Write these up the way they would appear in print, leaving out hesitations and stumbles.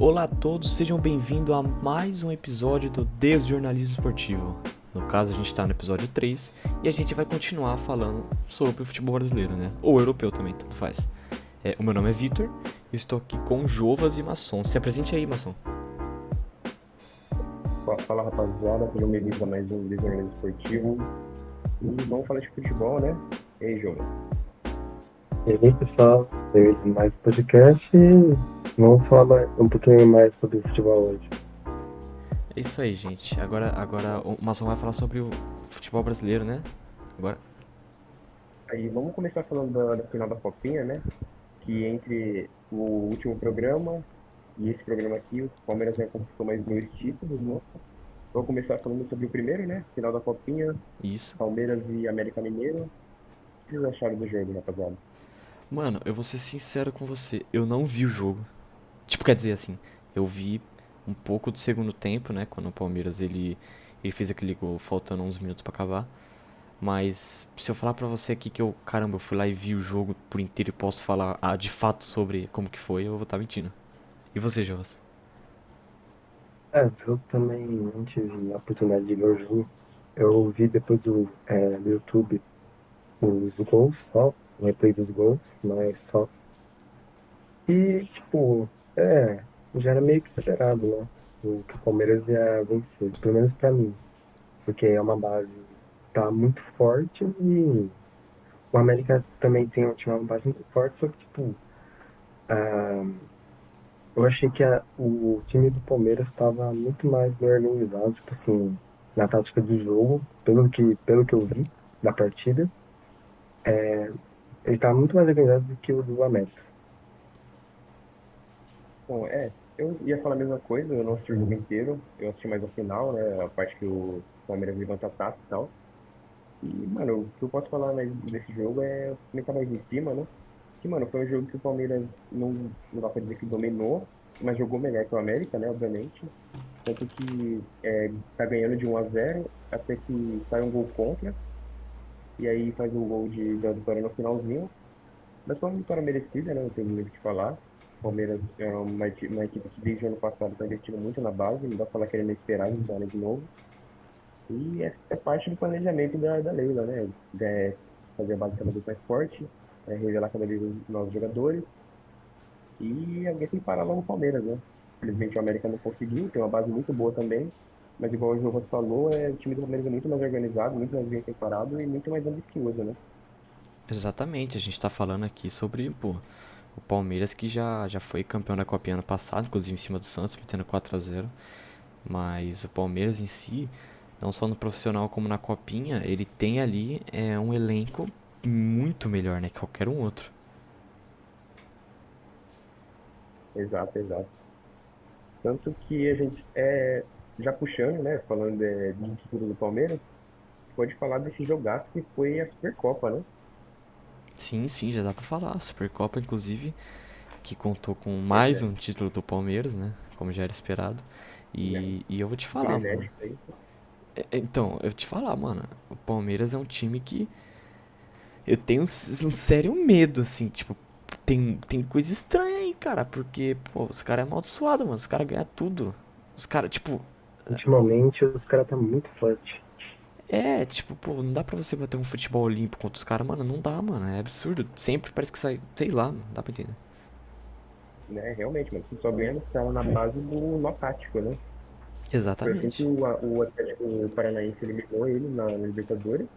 Olá a todos, sejam bem-vindos a mais um episódio do Desjornalismo Esportivo. No caso, a gente está no episódio 3 e a gente vai continuar falando sobre o futebol brasileiro, né? Ou europeu também, tanto faz. O meu nome é Vitor, eu estou aqui com Jovas e Masson. Se apresente aí, Masson. Fala rapaziada, sejam bem-vindos a mais um Desenho Esportivo. E vamos falar de futebol, né? E aí, Jonas? E aí, pessoal, bem-vindos a mais um podcast e vamos falar um pouquinho mais sobre futebol hoje. É isso aí, gente. Agora o Masson vai falar sobre o futebol brasileiro, né? Agora. Aí vamos começar falando da final da Copinha, né? Que entre o último programa e esse programa aqui, o Palmeiras já conquistou mais dois títulos, né? Vamos começar falando sobre o primeiro, né? Final da Copinha, Isso. Palmeiras e América Mineiro. O que vocês acharam do jogo, rapaziada? Mano, eu vou ser sincero com você, eu não vi o jogo. Tipo, quer dizer assim, eu vi um pouco do segundo tempo, né? Quando o Palmeiras ele fez aquele gol faltando uns minutos pra acabar. Mas se eu falar pra você aqui que caramba, eu fui lá e vi o jogo por inteiro e posso falar de fato sobre como que foi, eu vou estar mentindo. E você, Jonas? Eu também não tive a oportunidade de ver o jogo. Eu vi depois no YouTube os gols só, o replay dos gols, mas só. E, tipo, já era meio que esperado, né? Que o Palmeiras ia vencer, pelo menos pra mim, porque é uma base tá muito forte e o América também tinha uma base muito forte, só que, tipo, eu achei que o time do Palmeiras estava muito mais bem organizado, tipo assim, na tática do jogo, pelo que eu vi da partida. Ele estava muito mais organizado do que o do América. Bom, eu ia falar a mesma coisa, eu não assisti o jogo inteiro, eu assisti mais a final, né? A parte que o Palmeiras levanta a taça e tal. E, mano, o que eu posso falar mais desse jogo é quem tá mais em cima, né? Que, mano, foi um jogo que o Palmeiras não dá pra dizer que dominou, mas jogou melhor que o América, né? Obviamente. Tanto que tá ganhando de 1-0 até que sai um gol contra, e aí faz o gol da vitória no finalzinho. Mas foi uma vitória merecida, né? Não tem muito o que falar. O Palmeiras é uma equipe que desde o ano passado está investindo muito na base, não dá pra falar que era inesperado entrar de novo. E é parte do planejamento da Leila, né? Fazer a base cada vez mais forte, revelar cada vez novos jogadores. E alguém tem que parar lá no Palmeiras, né? Infelizmente o América não conseguiu, tem uma base muito boa também. Mas igual o Jonas falou, o time do Palmeiras é muito mais organizado, muito mais bem preparado e muito mais ambicioso, né? Exatamente, a gente tá falando aqui sobre, pô, o Palmeiras que já foi campeão da Copa ano passado, inclusive em cima do Santos, metendo 4-0. Mas o Palmeiras em si, não só no profissional como na copinha, ele tem ali um elenco muito melhor, né, que qualquer um outro. Exato, exato. Tanto que a gente, já puxando, né, falando de título do Palmeiras, pode falar desse jogaço que foi a Supercopa, né? Sim, sim, já dá pra falar. A Supercopa, inclusive, que contou com Pois mais é, um título do Palmeiras, né, como já era esperado. né? E eu vou te Título falar, mano. inédito aí. Então, eu te falar, mano, o Palmeiras é um time que eu tenho um sério medo, assim, tipo, tem coisa estranha aí, cara, porque, pô, os caras é amaldiçoado, mano, os caras ganham tudo. Os caras, tipo, Ultimamente, os caras tá muito forte. tipo, pô, não dá pra você bater um futebol limpo contra os caras, mano, não dá, mano, é absurdo. Sempre parece que sai, sei lá, não dá pra entender. Né? Realmente, mas só ganha os caras na base do nó tático, né? Foi assim que Exatamente. o Atlético Paranaense eliminou ele na Libertadores,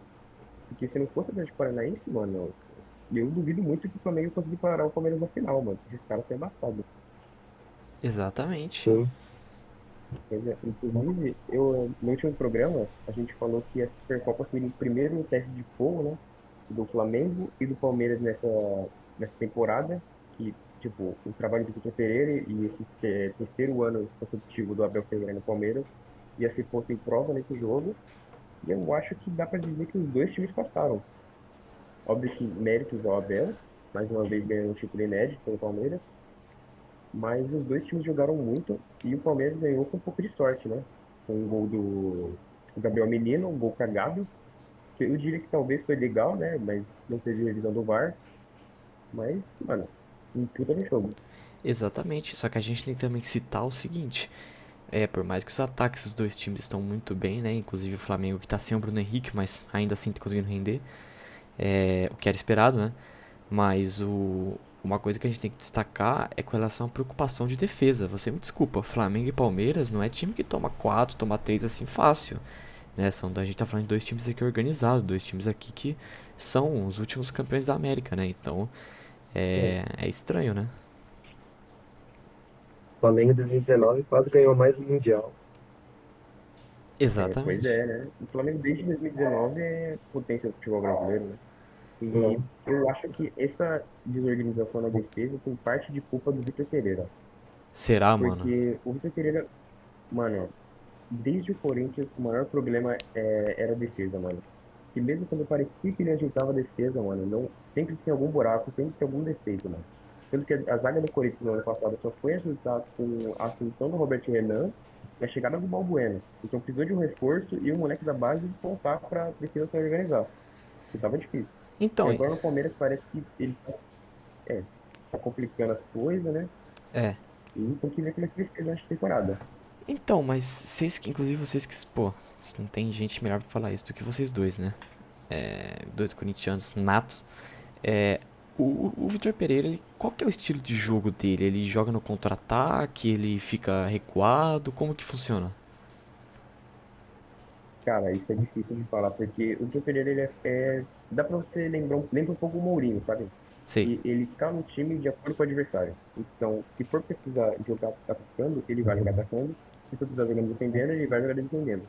porque se não fosse o Atlético Paranaense, mano, eu duvido muito que o Flamengo conseguir parar o Palmeiras na final, mano. Esses caras são embaçados. Exatamente. Sim. Pois é. Inclusive, no último programa, a gente falou que a Supercopa seria o primeiro teste de fogo, né? Do Flamengo e do Palmeiras nessa temporada, que, tipo, o trabalho do Vitor Pereira e esse terceiro ano consecutivo do Abel Ferreira no Palmeiras ia ser posto em prova nesse jogo, e eu acho que dá para dizer que os dois times passaram. Óbvio que méritos ao Abel, mais uma vez ganhando um título inédito pelo Palmeiras, mas os dois times jogaram muito e o Palmeiras ganhou com um pouco de sorte, né? Com um gol do Gabriel Menino, um gol cagado, que eu diria que talvez foi legal, né? Mas não teve revisão do VAR. Mas, mano, um puta no jogo. Exatamente, só que a gente tem também que citar o seguinte, por mais que os ataques dos dois times estão muito bem, né, inclusive o Flamengo que tá sem o Bruno Henrique, mas ainda assim tá conseguindo render, o que era esperado, né, mas uma coisa que a gente tem que destacar é com relação à preocupação de defesa. Você me desculpa, Flamengo e Palmeiras não é time que toma 4, toma 3 assim fácil, né? A gente tá falando de dois times aqui organizados, dois times aqui que são os últimos campeões da América, né? Então É, é estranho, né? o Flamengo em 2019 quase ganhou mais um Mundial. Pois Exatamente. é, né? O Flamengo desde 2019 é potência do futebol brasileiro, né? E Não, eu acho que essa desorganização na defesa tem parte de culpa do Vitor Pereira. Será, mano? Porque o Vitor Pereira, mano, desde o Corinthians, o maior problema era a defesa, mano. E mesmo quando parecia que ele ajeitava a defesa, mano, não, sempre tinha algum buraco, sempre tinha algum defeito, mano. Tanto que a zaga do Corinthians no ano passado só foi ajudar com a ascensão do Roberto Renan e a chegada do Balbuena. Então precisou de um reforço e o moleque da base despontar para a defesa se organizar. E tava difícil. E Então, agora no Palmeiras parece que ele é, tá complicando as coisas, né? é. E tem que ver como é que vai ser nessa temporada. Então, mas inclusive vocês que, pô, não tem gente melhor pra falar isso do que vocês dois, né? Dois corintianos natos. É, o Vitor Pereira, qual que é o estilo de jogo dele? Ele joga no contra-ataque? Ele fica recuado? Como que funciona? Cara, isso é difícil de falar, porque o Vitor Pereira, dá pra você lembrar, lembra um pouco o Mourinho, sabe? Sei, E ele escala o time de acordo com o adversário. Então, se for precisar jogar atacando, ele vai jogar atacando. Se for precisar jogar defendendo, ele vai jogar defendendo.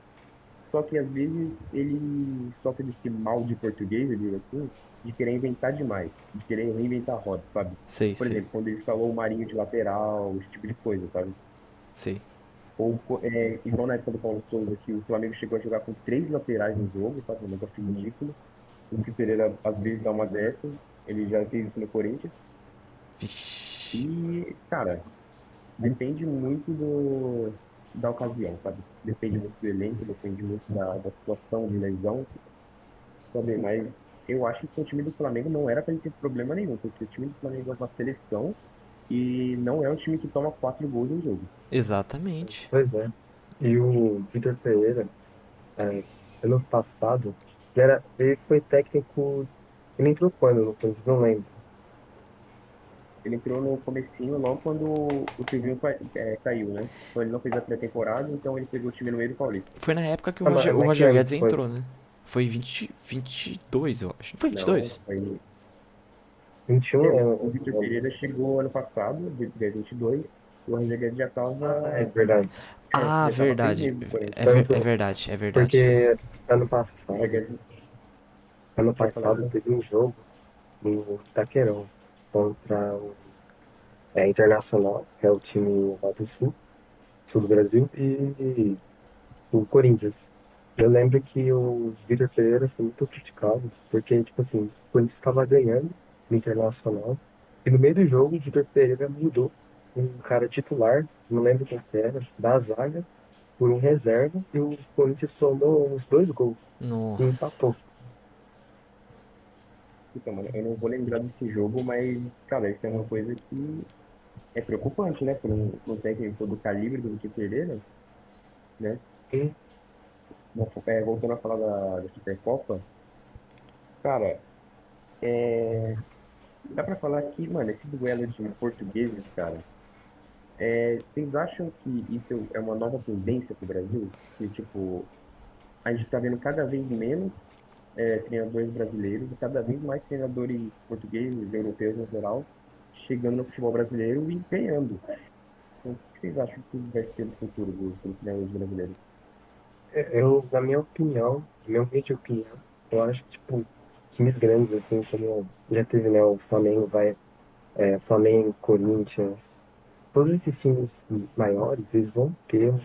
Só que às vezes ele sofre desse mal de português, eu digo assim, de querer inventar demais, de querer reinventar a roda, sabe? sei, Por sei, exemplo, quando ele escalou o Marinho de lateral, esse tipo de coisa, sabe? sei. Ou igual na época do Paulo Souza, que o Flamengo chegou a jogar com três laterais no jogo, sabe? Um negócio ridículo. O que Pereira às vezes dá uma dessas, ele já fez isso no Corinthians. Vixe. E, cara, depende muito da ocasião, sabe? Depende muito do elenco, depende muito da situação de lesão, sabe? Mas eu acho que o time do Flamengo não era para ele ter problema nenhum, porque o time do Flamengo é uma seleção e não é um time que toma 4 gols no jogo. Exatamente. pois é. E o Vitor Pereira, é, ano passado, ele foi técnico. Ele entrou quando no Corinthians? Não lembro. Ele entrou no comecinho, logo quando o Silvinho caiu, né? Então ele não fez a pré-temporada, então ele pegou o time no meio do Paulista. Foi na época que Ah, O mas que Roger ano Guedes que foi? entrou, né? Foi 22, eu acho. Não foi Não, 22? foi... 21? O Vitor Pereira chegou ano passado, dia 22, o Roger Guedes É verdade. Ah, já estava 6 verdade. meses no Corinthians. Tanto É verdade, é verdade. porque ano O Roger passado, Guedes, ano pode falar. passado teve um jogo no Itaquerão contra o Internacional, que é o time lá do sul do Brasil, e o Corinthians. Eu lembro que o Vitor Pereira foi muito criticado, porque, tipo assim, o Corinthians estava ganhando no Internacional, e no meio do jogo, o Vitor Pereira mudou um cara titular, não lembro quem que era, da zaga, por um reserva, e o Corinthians tomou uns 2 gols e Nossa. empatou. Então, mano, eu não vou lembrar desse jogo, mas, cara, isso é uma coisa que é preocupante, né? Para um técnico do calibre do Vitor Pereira, né? E, Bom, voltando a falar da Supercopa, cara, é, dá pra falar que, mano, esse duelo de portugueses, cara, vocês acham que isso é uma nova tendência pro Brasil? Que, tipo, a gente tá vendo cada vez menos treinadores brasileiros e cada vez mais treinadores portugueses, europeus no geral, chegando no futebol brasileiro e ganhando. Então, o que vocês acham que vai ser o futuro dos treinadores brasileiros? na minha humilde opinião, eu acho que, tipo, times grandes, assim, como já teve, né, o Flamengo, Flamengo, Corinthians, todos esses times maiores, eles vão ter um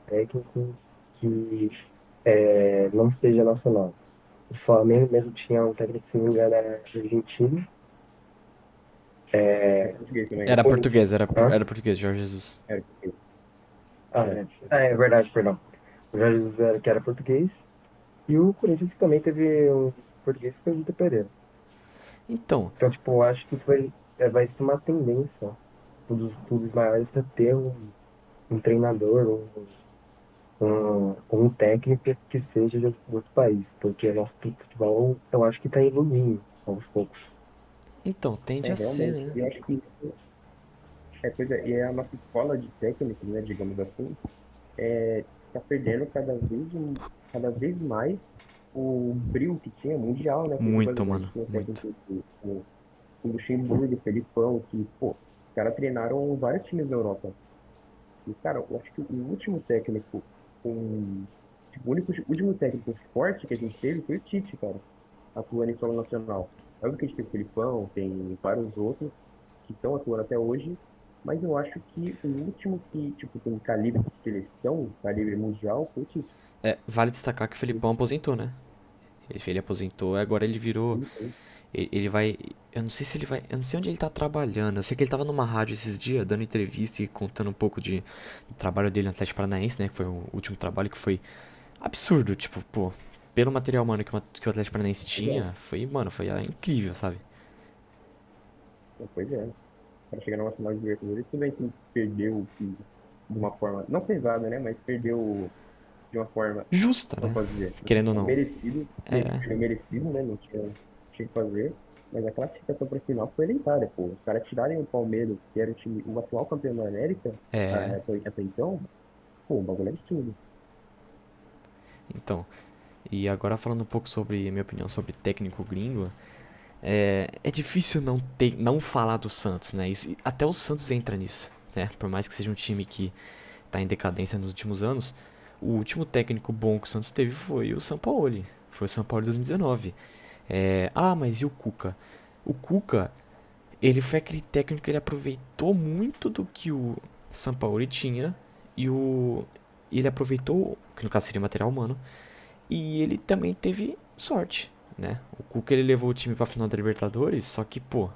técnico que não seja nacional. O Flamengo mesmo tinha um técnico, se não me engano, era argentino. É português também, O né? Era Corinthians. português, Hã? era português, Jorge Jesus. É português. Ah, É. é verdade, perdão. O Jorge Jesus que era português. E o Corinthians também teve um português que foi o Vitor Pereira. Então, Então, tipo, eu acho que isso vai ser uma tendência. um dos clubes maiores a ter um treinador, um técnico que seja de outro país, porque nosso futebol eu acho que está evoluindo aos poucos. Então, tende É, a ser, realmente. né? E eu acho que isso pois é, e a nossa escola de técnicos, né, digamos assim, está perdendo cada vez mais o brilho que tinha mundial, né? Porque, por Muito, exemplo, a mano, gente tinha muito. técnicos o Luxemburgo, o Felipão, que, pô, os caras treinaram vários times da Europa. E, cara, eu acho que o último técnico com. Tipo, o último técnico forte que a gente teve foi o Tite, cara, atuando em solo nacional. É óbvio que a gente tem o Felipão, tem vários outros que estão atuando até hoje, mas eu acho que o último que, tipo, tem calibre de seleção, calibre mundial, foi o Tite. É, vale destacar que o Felipão aposentou, né? Ele aposentou, agora ele virou. Ele Ele vai. Eu não sei se ele vai. Eu não sei onde ele tá trabalhando. Eu sei que ele tava numa rádio esses dias, dando entrevista e contando um pouco do trabalho dele no Atlético Paranaense, né? Que foi o último trabalho que foi absurdo. Tipo, pô, pelo material humano que o Atlético Paranaense é, tinha, foi, mano, foi incrível, sabe? pois é. Para chegar numa final de Libertadores, tudo bem que perdeu de uma forma, não pesada, né? Mas perdeu de uma forma, Justa, como né? eu posso dizer, Querendo ou não. merecido, É, merecido, né? Não tinha que fazer. Mas a classificação para a final foi eleitada, pô. Os caras tirarem o Palmeiras, que era o time, o atual campeão da América, é. até então, pô, o bagulho é absurdo. Então. E agora falando um pouco sobre a minha opinião sobre técnico gringo, é difícil não falar do Santos, né? Isso, até o Santos entra nisso, né? Por mais que seja um time que tá em decadência nos últimos anos, o último técnico bom que o Santos teve foi o Sampaoli. Foi o Sampaoli de 2019. Mas e o Cuca? O Cuca, ele foi aquele técnico que ele aproveitou muito do que o Sampaoli tinha e ele aproveitou, que no caso seria material humano, e ele também teve sorte, né? O Cuca ele levou o time pra final da Libertadores, só que, pô,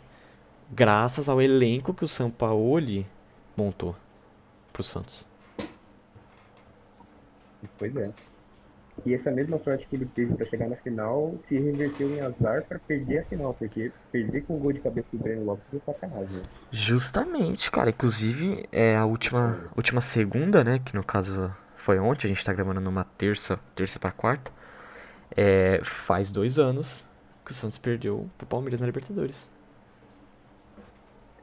graças ao elenco que o Sampaoli montou pro Santos. Pois é. E essa mesma sorte que ele teve para chegar na final se reverteu em azar para perder a final, porque perder com o gol de cabeça do Breno Lopes é sacanagem, né? Justamente, cara. Inclusive, é a última segunda, né? Que no caso foi ontem, a gente tá gravando numa terça pra quarta. Faz 2 anos que o Santos perdeu pro Palmeiras na Libertadores.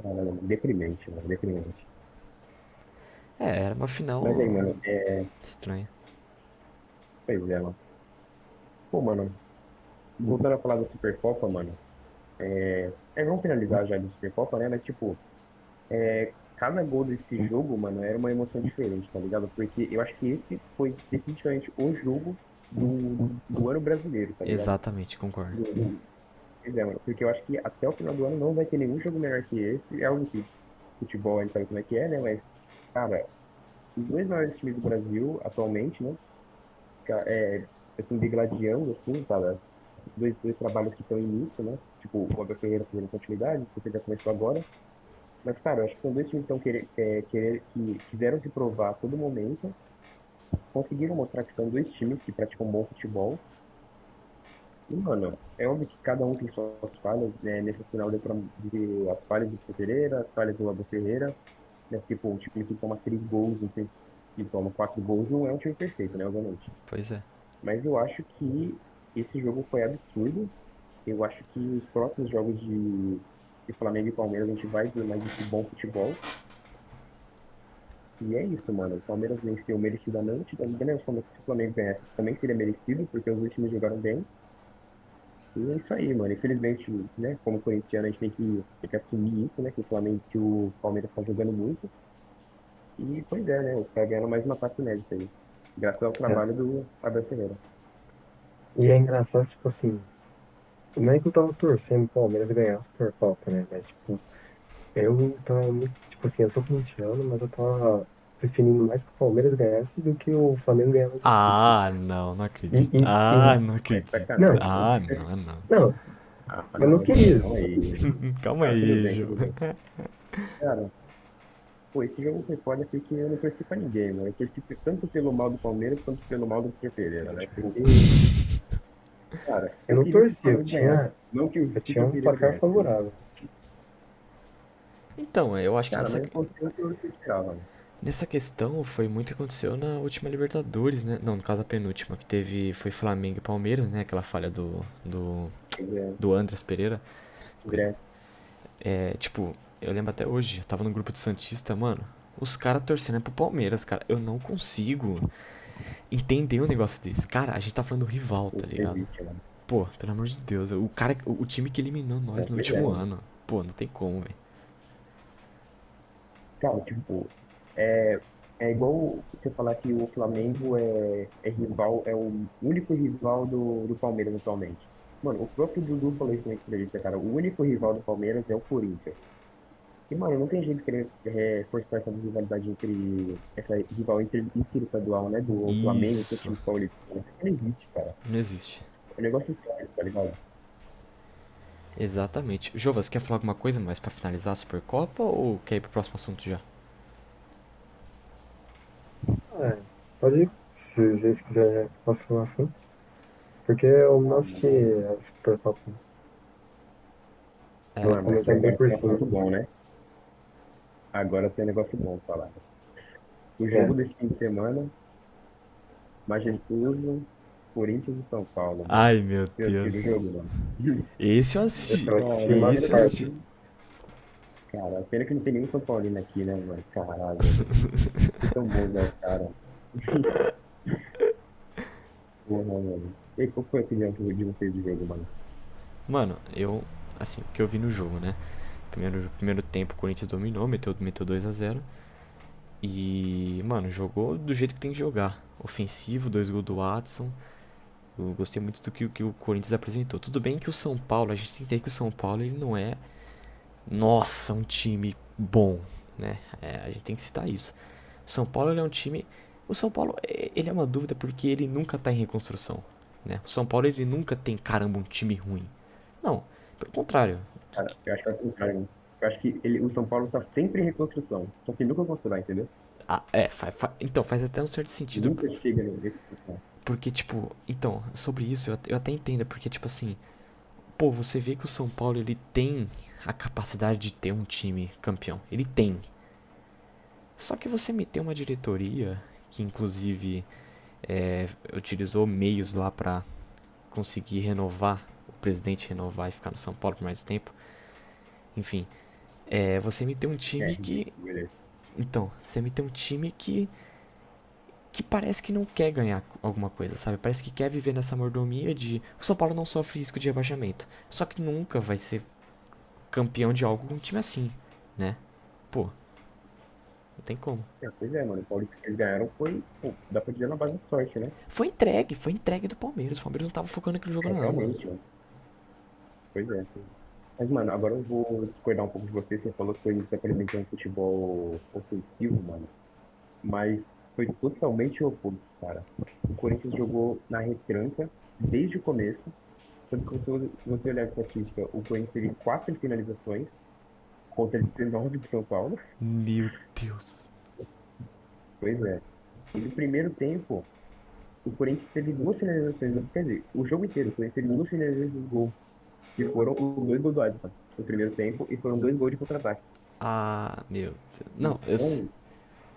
Cara, deprimente, mano, deprimente. Era uma Mas aí, final mano, estranha. pois é, mano. Pô, mano, voltando a falar da Supercopa, mano, vamos finalizar já da Supercopa, né? Mas, tipo, cada gol desse jogo, mano, era uma emoção diferente, tá ligado? Porque eu acho que esse foi definitivamente o jogo do ano brasileiro, tá ligado? Exatamente, concordo. Pois é, mano, porque eu acho que até o final do ano não vai ter nenhum jogo melhor que esse. É algo que futebol a gente sabe como é que é, né? Mas, cara, os dois maiores times do Brasil atualmente, né? Assim, degladiando, assim, cara, dois trabalhos que estão em início, né? Tipo, o Abel Ferreira fazendo continuidade, porque já começou agora. Mas, cara, eu acho que são dois times que estão que quiseram se provar a todo momento, conseguiram mostrar que são dois times que praticam bom futebol. E, mano, é óbvio que cada um tem suas falhas, né? Nesse final deu pra ver as falhas do Vitor Pereira, as falhas do Abel Ferreira, né? Porque, pô, um time que toma 3 gols, um time que toma 4 gols, não é um time perfeito, né? Obviamente. Pois é. Mas eu acho que esse jogo foi absurdo. Eu acho que os próximos jogos de Flamengo e Palmeiras a gente vai ver mais esse bom futebol. E é isso, mano. O Palmeiras venceu merecidamente. Também, né? Se o Flamengo ganhasse, também seria merecido, porque os dois times jogaram bem. E é isso aí, mano. Infelizmente, né? Como corintiano, a gente tem que assumir isso, né? Que o Flamengo, que o Palmeiras tá jogando muito. E, pois é, né? Os caras ganharam mais uma taça inédita aí. Graças ao É. trabalho do Abel Ferreira. E é engraçado, tipo assim, não é que eu tava torcendo o Palmeiras ganhar a Supercopa, né? Mas, tipo, eu tava muito, tipo assim, eu sou corintiano, mas eu tava preferindo mais que o Palmeiras ganhasse do que o Flamengo ganhar mais um título. Não E, acredito. e, e Não É acredito. sacanagem, né? Não. não, eu não Não, queria mano, calma isso. aí. Calma Ah, tudo aí, bem, Ju. tudo bem. Cara, pô, esse jogo foi foda porque eu não torci pra ninguém, mano. Eu torci tanto pelo mal do Palmeiras quanto pelo mal do Vitor Pereira, né? Porque, cara, Eu eu não queria que o torci, Flamengo ganhasse, não que o eu tinha Vitor um Pereira placar ganhasse. favorável. Então, eu acho que Cara, mas aconteceu o que eu esperava, né? nessa questão foi muito que aconteceu na última Libertadores, né? Não, no caso a penúltima, que teve, foi Flamengo e Palmeiras, né? Aquela falha Pois é, do Andreas Pereira. ingresso. É, tipo, eu lembro até hoje, eu tava no grupo de Santista, mano, os caras torcendo pro Palmeiras, cara. Eu não consigo entender um negócio desse. Cara, a gente tá falando do rival, tá Isso ligado? existe, mano. Pô, pelo amor de Deus, o cara, o time que eliminou nós É, no pois é, último mano. ano. Pô, não tem como, velho. Cara, tipo, é, é igual você falar que o Flamengo é rival, é o único rival do Palmeiras atualmente. Mano, o próprio Dudu falou isso na entrevista, cara. O único rival do Palmeiras é o Corinthians. E, mano, não tem jeito de querer forçar essa rivalidade essa rival interestadual, né? Do Flamengo com o Isso, time paulistano. Não existe, cara. não existe. É um negócio histórico, tá ligado? Exatamente. Jovas, quer falar alguma coisa mais pra finalizar a Supercopa ou quer ir pro próximo assunto já? É, pode ir, se vocês quiserem, posso falar um assunto. Porque eu não Ah, assisti mano. a Supercopa. Tô Mano, aqui comentando bem agora por tem um cima. assunto bom, né? Agora tem um negócio bom pra falar. O É, jogo desse fim de semana, majestoso, Corinthians e São Paulo, mano. Ai, meu Você Deus. assistiu o jogo, mano? Esse eu assisti. eu assisti umas Esse eu partes. assisti. Cara, pena que não tem nenhum São Paulino aqui, né, mano? Caralho, velho. Que tão bons é os caras. Porra, mano. E aí, qual foi a opinião de vocês do jogo, mano? Mano, eu. Assim, o que eu vi no jogo, né? Primeiro tempo o Corinthians dominou, meteu 2 a 0. E, mano, jogou do jeito que tem que jogar. Ofensivo, 2 gols do Watson. Eu gostei muito do que o Corinthians apresentou. Tudo bem que o São Paulo, a gente tem que entender que o São Paulo ele não é, nossa, um time bom, né? É, a gente tem que citar isso. O São Paulo ele é um time. O São Paulo ele é uma dúvida porque ele nunca tá em reconstrução, né? O São Paulo ele nunca tem, caramba, um time ruim. Não, pelo contrário. Cara, eu acho que é o contrário, mano. Eu acho que o São Paulo tá sempre em reconstrução. Só que nunca constrói, entendeu? Ah, é, então faz até um certo sentido. Nunca chega nesse ponto. Porque, tipo, então, sobre isso eu até entendo, porque, tipo assim, pô, você vê que o São Paulo ele tem a capacidade de ter um time campeão. Ele tem. Só que você meter uma diretoria que, inclusive, utilizou meios lá pra conseguir renovar, o presidente renovar e ficar no São Paulo por mais tempo. Enfim, você me tem um É time que. ridículo, beleza. Então, você me tem um time que parece que não quer ganhar alguma coisa, sabe? Parece que quer viver nessa mordomia de. O São Paulo não sofre risco de rebaixamento. Só que nunca vai ser campeão de algo com um time assim, né? Pô, não tem como. É, pois é, mano. O Paulista que eles ganharam foi, pô, dá pra dizer, na base da sorte, né? Foi entregue do Palmeiras. O Palmeiras não tava focando naquele jogo, É, não, mano. realmente, mano. Pois é. Mas, mano, agora eu vou discordar um pouco de você. Você falou que foi se apresentou um futebol ofensivo, mano. Mas foi totalmente o oposto, cara. O Corinthians jogou na retranca desde o começo. Tanto que se você olhar a estatística, o Corinthians teve 4 finalizações contra 19 de São Paulo. Meu Deus. Pois é. E no primeiro tempo, o Corinthians teve 2 finalizações. Quer dizer, o jogo inteiro, o Corinthians teve 2 finalizações de gol. Que foram os 2 gols do Alisson no primeiro tempo. E foram 2 gols de contra-ataque. Ah, meu Deus. Não, Então,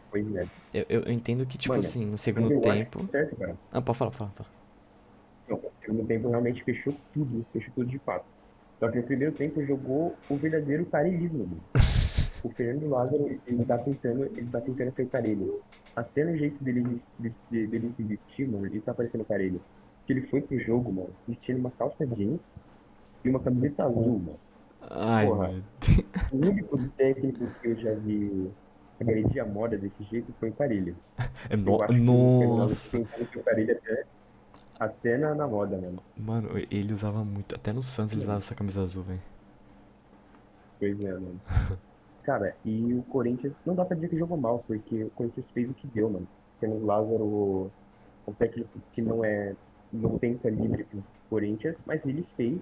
pois é. eu entendo que, tipo Mano, assim, no mas segundo eu acho que tempo. tá certo, cara. Ah, pode falar, fala, fala. Não, o segundo tempo realmente fechou tudo de fato. Só que no primeiro tempo jogou o verdadeiro carilismo, mano. O Fernando Lázaro, ele tá tentando ser o Carelli. Até no jeito dele se vestir, mano, ele tá parecendo o Carelli. Que ele foi pro jogo, mano, vestindo uma calça jeans e uma camiseta azul, mano. Ai, Porra, meu. o único técnico que eu já vi agredir a moda desse jeito foi o Carelli. Eu acho que o Fernando Lázaro tá Nossa. tentando ser o Carelli até na moda, mano. Mano, ele usava muito. Até no Santos ele usava essa camisa azul, velho. Pois é, mano. Cara, e o Corinthians, não dá pra dizer que jogou mal, porque o Corinthians fez o que deu, mano. Tendo o Lázaro, um técnico que não tem calibre pro Corinthians, mas ele fez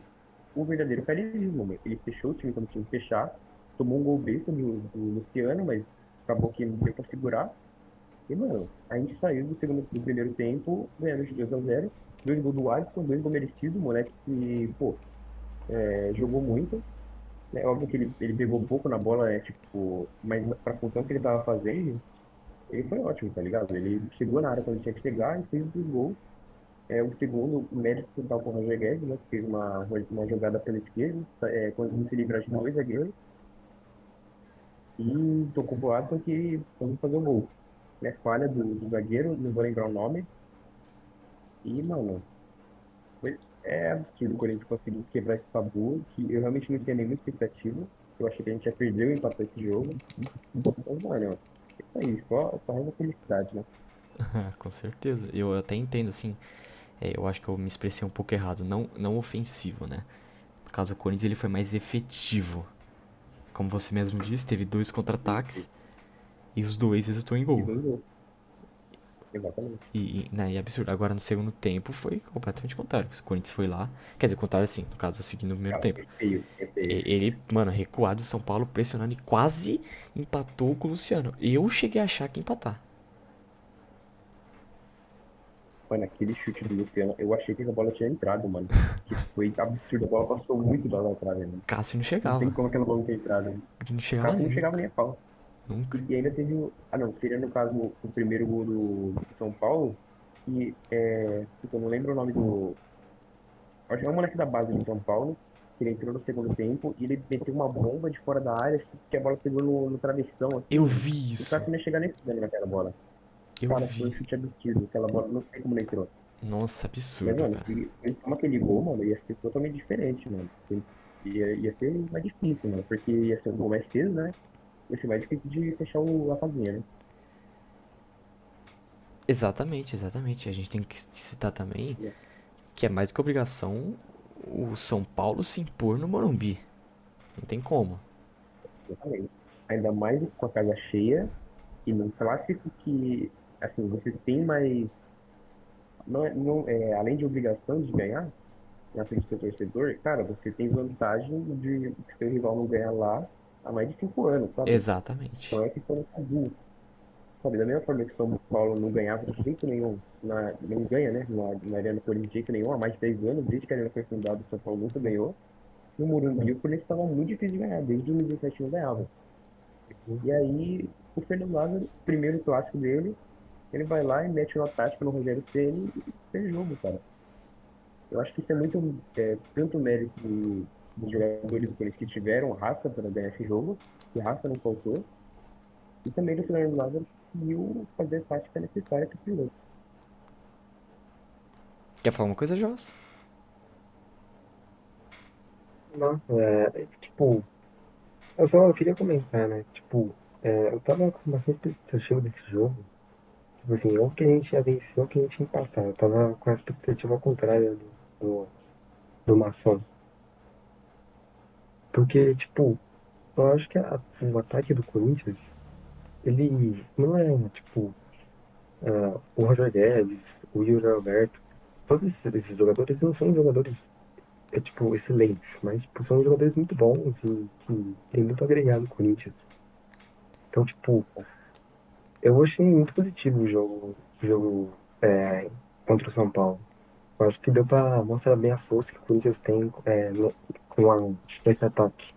o verdadeiro carreirismo, mano. Ele fechou o time quando tinha que fechar, tomou um gol besta do Luciano, mas acabou que não deu pra segurar. E, mano, a gente saiu do primeiro tempo, ganhando de 2 a 0. 2 gols do Alisson, 2 gols merecidos, moleque que, pô, jogou muito. É óbvio que ele pegou pouco na bola, tipo, mas pra função que ele tava fazendo, ele foi ótimo, tá ligado? Ele chegou na área quando tinha que chegar e fez os dois gols. O segundo, o mérito total com o Roger Guedes, né? Que fez uma jogada pela esquerda, conseguiu se livrar de dois zagueiros e tocou pro Alisson que conseguiu fazer o gol. Né? Falha do zagueiro, não vou lembrar o nome. E, mano, é absurdo o Corinthians conseguir quebrar esse tabu, que eu realmente não tinha nenhuma expectativa. Eu achei que a gente ia perder ou empatar esse jogo. Mas, mano, é isso aí, só resta felicidade, né? Com certeza. Eu até entendo, assim, eu acho que eu me expressei um pouco errado. Não, não ofensivo, né? No caso, o Corinthians ele foi mais efetivo. Como você mesmo disse, teve dois Isso, contra-ataques e os dois resultou em e gol. dois gols, exatamente. Né, e é absurdo. Agora no segundo tempo foi completamente contrário. O Corinthians foi lá. Quer dizer, contrário assim, no caso, seguindo o primeiro Cara, tempo. é feio. Ele, mano, recuado de São Paulo, pressionando e quase empatou com o Luciano. Eu cheguei a achar que ia empatar. Mano, aquele chute do Luciano, eu achei que a bola tinha entrado, mano. Que foi absurdo, a bola passou muito da trave, mano. Cássio não Não tem chegava. como aquela bola não ter entrado. Ele não O chegava Cássio não chegava nunca. nem a pau. Nunca. E ainda teve. Ah, não, seria no caso o primeiro gol do São Paulo. E eu não lembro o nome do. Acho que é um moleque da base do São Paulo. Que ele entrou no segundo tempo e ele meteu uma bomba de fora da área, assim, que a bola pegou no travessão, assim, Eu mano. vi O isso. Cássio não ia chegar nem fudendo naquela bola. Eu Cara, foi um vi. chute absurdo. Aquela bola, não sei como ele entrou. Nossa, Mas, absurdo, mano, cara. se ele toma aquele gol, mano, ia ser totalmente diferente, mano. Ia ser mais difícil, mano, porque ia ser um gol mais cedo, né? Ia ser mais difícil de fechar a casinha, né? Exatamente, exatamente. A gente tem que citar também que é mais que obrigação o São Paulo se impor no Morumbi. Não tem como. Exatamente. Ainda mais com a casa cheia e num clássico que, assim, você tem mais. Além de obrigação de ganhar, na frente do seu torcedor, cara, você tem vantagem de que seu rival não ganhar lá há mais de 5 anos, sabe? Exatamente. Então é questão de tabu. Sabe, da mesma forma que São Paulo não ganhava de jeito nenhum, não ganha, né, na Arena Corinthians de jeito nenhum, há mais de 10 anos, desde que a Arena foi fundada, o São Paulo nunca ganhou. No Morumbi, o Corinthians estava muito difícil de ganhar, desde 2017 não ganhava. E aí, o Fernando Lázaro, primeiro clássico dele, ele vai lá e mete uma tática no Rogério Ceni e fez jogo, cara. Eu acho que isso é muito, tanto mérito dos jogadores do Corinthians que tiveram raça para ganhar esse jogo, que raça não faltou, e também do Fernando Lázaro que conseguiu fazer a tática necessária para o jogo. Quer falar uma coisa, Joss? Não, tipo, eu só queria comentar, né? Tipo, eu tava com bastante expectativa desse jogo. Tipo assim, ou que a gente ia vencer ou que a gente ia empatar. Eu tava com a expectativa contrária do Maçom. Porque, tipo, eu acho que o ataque do Corinthians, ele não é, tipo, o Roger Guedes, o Yuri Alberto. Todos esses jogadores não são jogadores, tipo, excelentes, mas, tipo, são jogadores muito bons e que tem muito agregado no Corinthians. Então, tipo, eu achei muito positivo o jogo contra o São Paulo. Eu acho que deu pra mostrar bem a força que o Corinthians tem nesse ataque.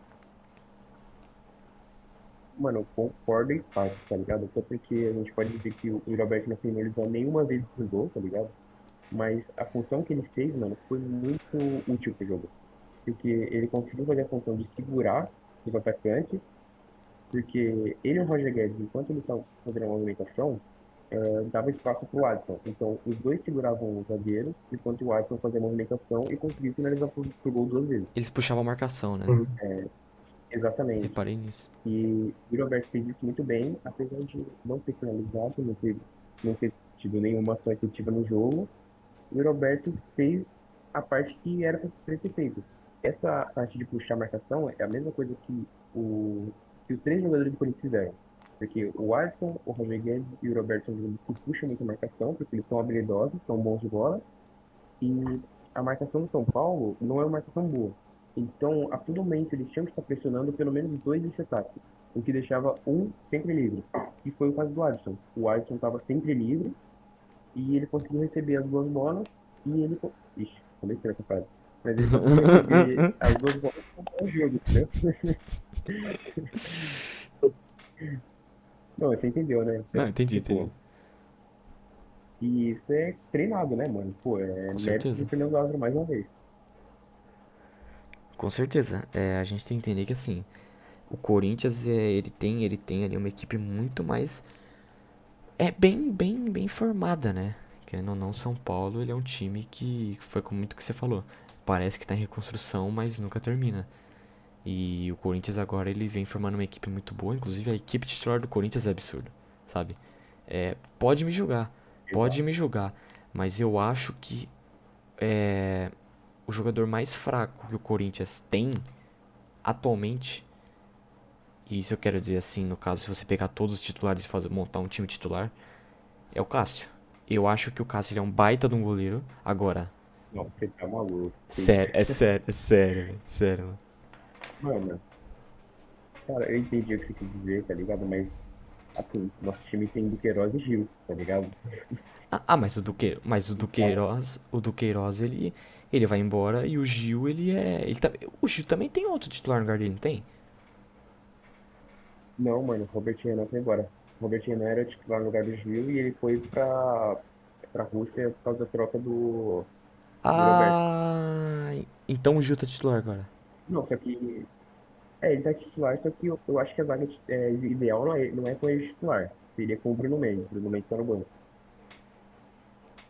Mano, eu concordo em parte, tá ligado? Até porque a gente pode dizer que o Yuri Alberto não finalizou nenhuma vez pro gol, tá ligado? Mas a função que ele fez, mano, foi muito útil pro jogo. Porque ele conseguiu fazer a função de segurar os atacantes, porque ele e o Roger Guedes, enquanto eles estavam fazendo a movimentação, dava espaço pro Alisson. Então, os dois seguravam os zagueiros, enquanto o Alisson fazia a movimentação e conseguiu finalizar pro gol duas vezes. Eles puxavam a marcação, né? Uhum. Exatamente. Reparei nisso. E o Roberto fez isso muito bem, apesar de não ter finalizado, não ter tido nenhuma ação efetiva no jogo. O Roberto fez a parte que era para ele ter feito. Essa parte de puxar a marcação é a mesma coisa que os três jogadores do Corinthians fizeram. Porque o Alisson, o Roger Guedes e o Roberto são jogadores que puxam muito a marcação, porque eles são habilidosos, são bons de bola. E a marcação do São Paulo não é uma marcação boa. Então, a todo momento, eles tinham que estar pressionando pelo menos dois desse ataque, o que deixava um sempre livre. E foi o caso do Alisson. O Alisson estava sempre livre e ele conseguiu receber as duas bolas e ele. Ixi, comecei essa frase. Mas ele conseguiu receber as duas bolas no jogo, entendeu? Não, você entendeu, né? Não, entendi, Que, entendi. pô, e isso é treinado, né, mano? Pô, é Com mérito do certeza. Fernando Lázaro mais uma vez. Com certeza. É, a gente tem que entender que assim, o Corinthians ele tem ali uma equipe muito mais bem formada, né? Querendo ou não, São Paulo, ele é um time que foi com muito que você falou. Parece que tá em reconstrução, mas nunca termina. E o Corinthians agora ele vem formando uma equipe muito boa, inclusive a equipe titular do Corinthians é absurda, sabe? Pode me julgar, pode Exato. me julgar, mas eu acho que o jogador mais fraco que o Corinthians tem atualmente, e isso eu quero dizer assim, no caso, se você pegar todos os titulares e montar um time titular, é o Cássio. Eu acho que o Cássio ele é um baita de um goleiro. Agora, Não, você tá maluco. Que sério, isso? é sério, é sério, velho, sério, mano. Mano, cara, eu entendi o que você quis dizer, tá ligado? Mas, assim, nosso time tem Duqueiroz e Gil, tá ligado? Mas o Então, Duqueiroz ele vai embora e o Gil o Gil também tem outro titular no lugar dele, não tem? não, mano, o Robert Renan foi embora. O Robert Renan era titular no lugar do Gil e ele foi pra Rússia por causa da troca do Roberto. Ah, então o Gil tá titular agora. Não, só que. Ele tá titular, só que eu acho que a zaga ideal não é com ele titular. Seria com o Bruno Mendes. O Bruno Mendes tá no banco.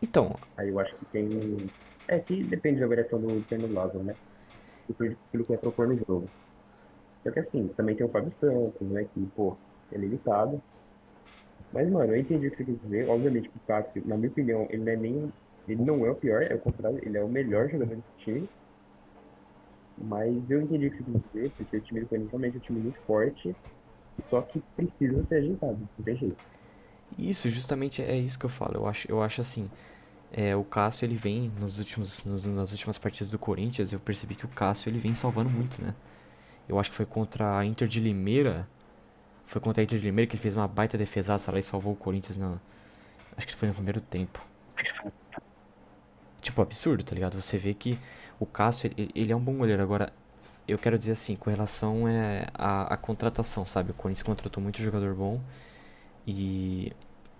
Então, Aí eu acho que tem. É que depende da variação do Fernando Lázaro, né? Aquilo que vai propor no jogo. Só que assim, também tem o Fábio Santos, né? Que, pô, é limitado. Mas, mano, eu entendi o que você quer dizer. Obviamente que o Cássio, na minha opinião, ele não é nem. Ele não é o pior, é o contrário, ele é o melhor jogador desse time. Mas eu entendi o que você quer dizer, porque o time do Corinthians realmente é um time muito forte, só que precisa ser ajeitado, não tem jeito. isso justamente é isso que eu falo. Eu acho assim, o Cássio ele vem nas últimas partidas do Corinthians, eu percebi que o Cássio ele vem salvando muito, né? Eu acho que foi contra a Inter de Limeira, foi contra a Inter de Limeira que ele fez uma baita defesaça lá e salvou o Corinthians acho que foi no primeiro tempo. Tipo, absurdo, tá ligado? Você vê que o Cássio, ele é um bom goleiro. Agora, eu quero dizer assim, com relação à contratação, sabe? O Corinthians contratou muito jogador bom e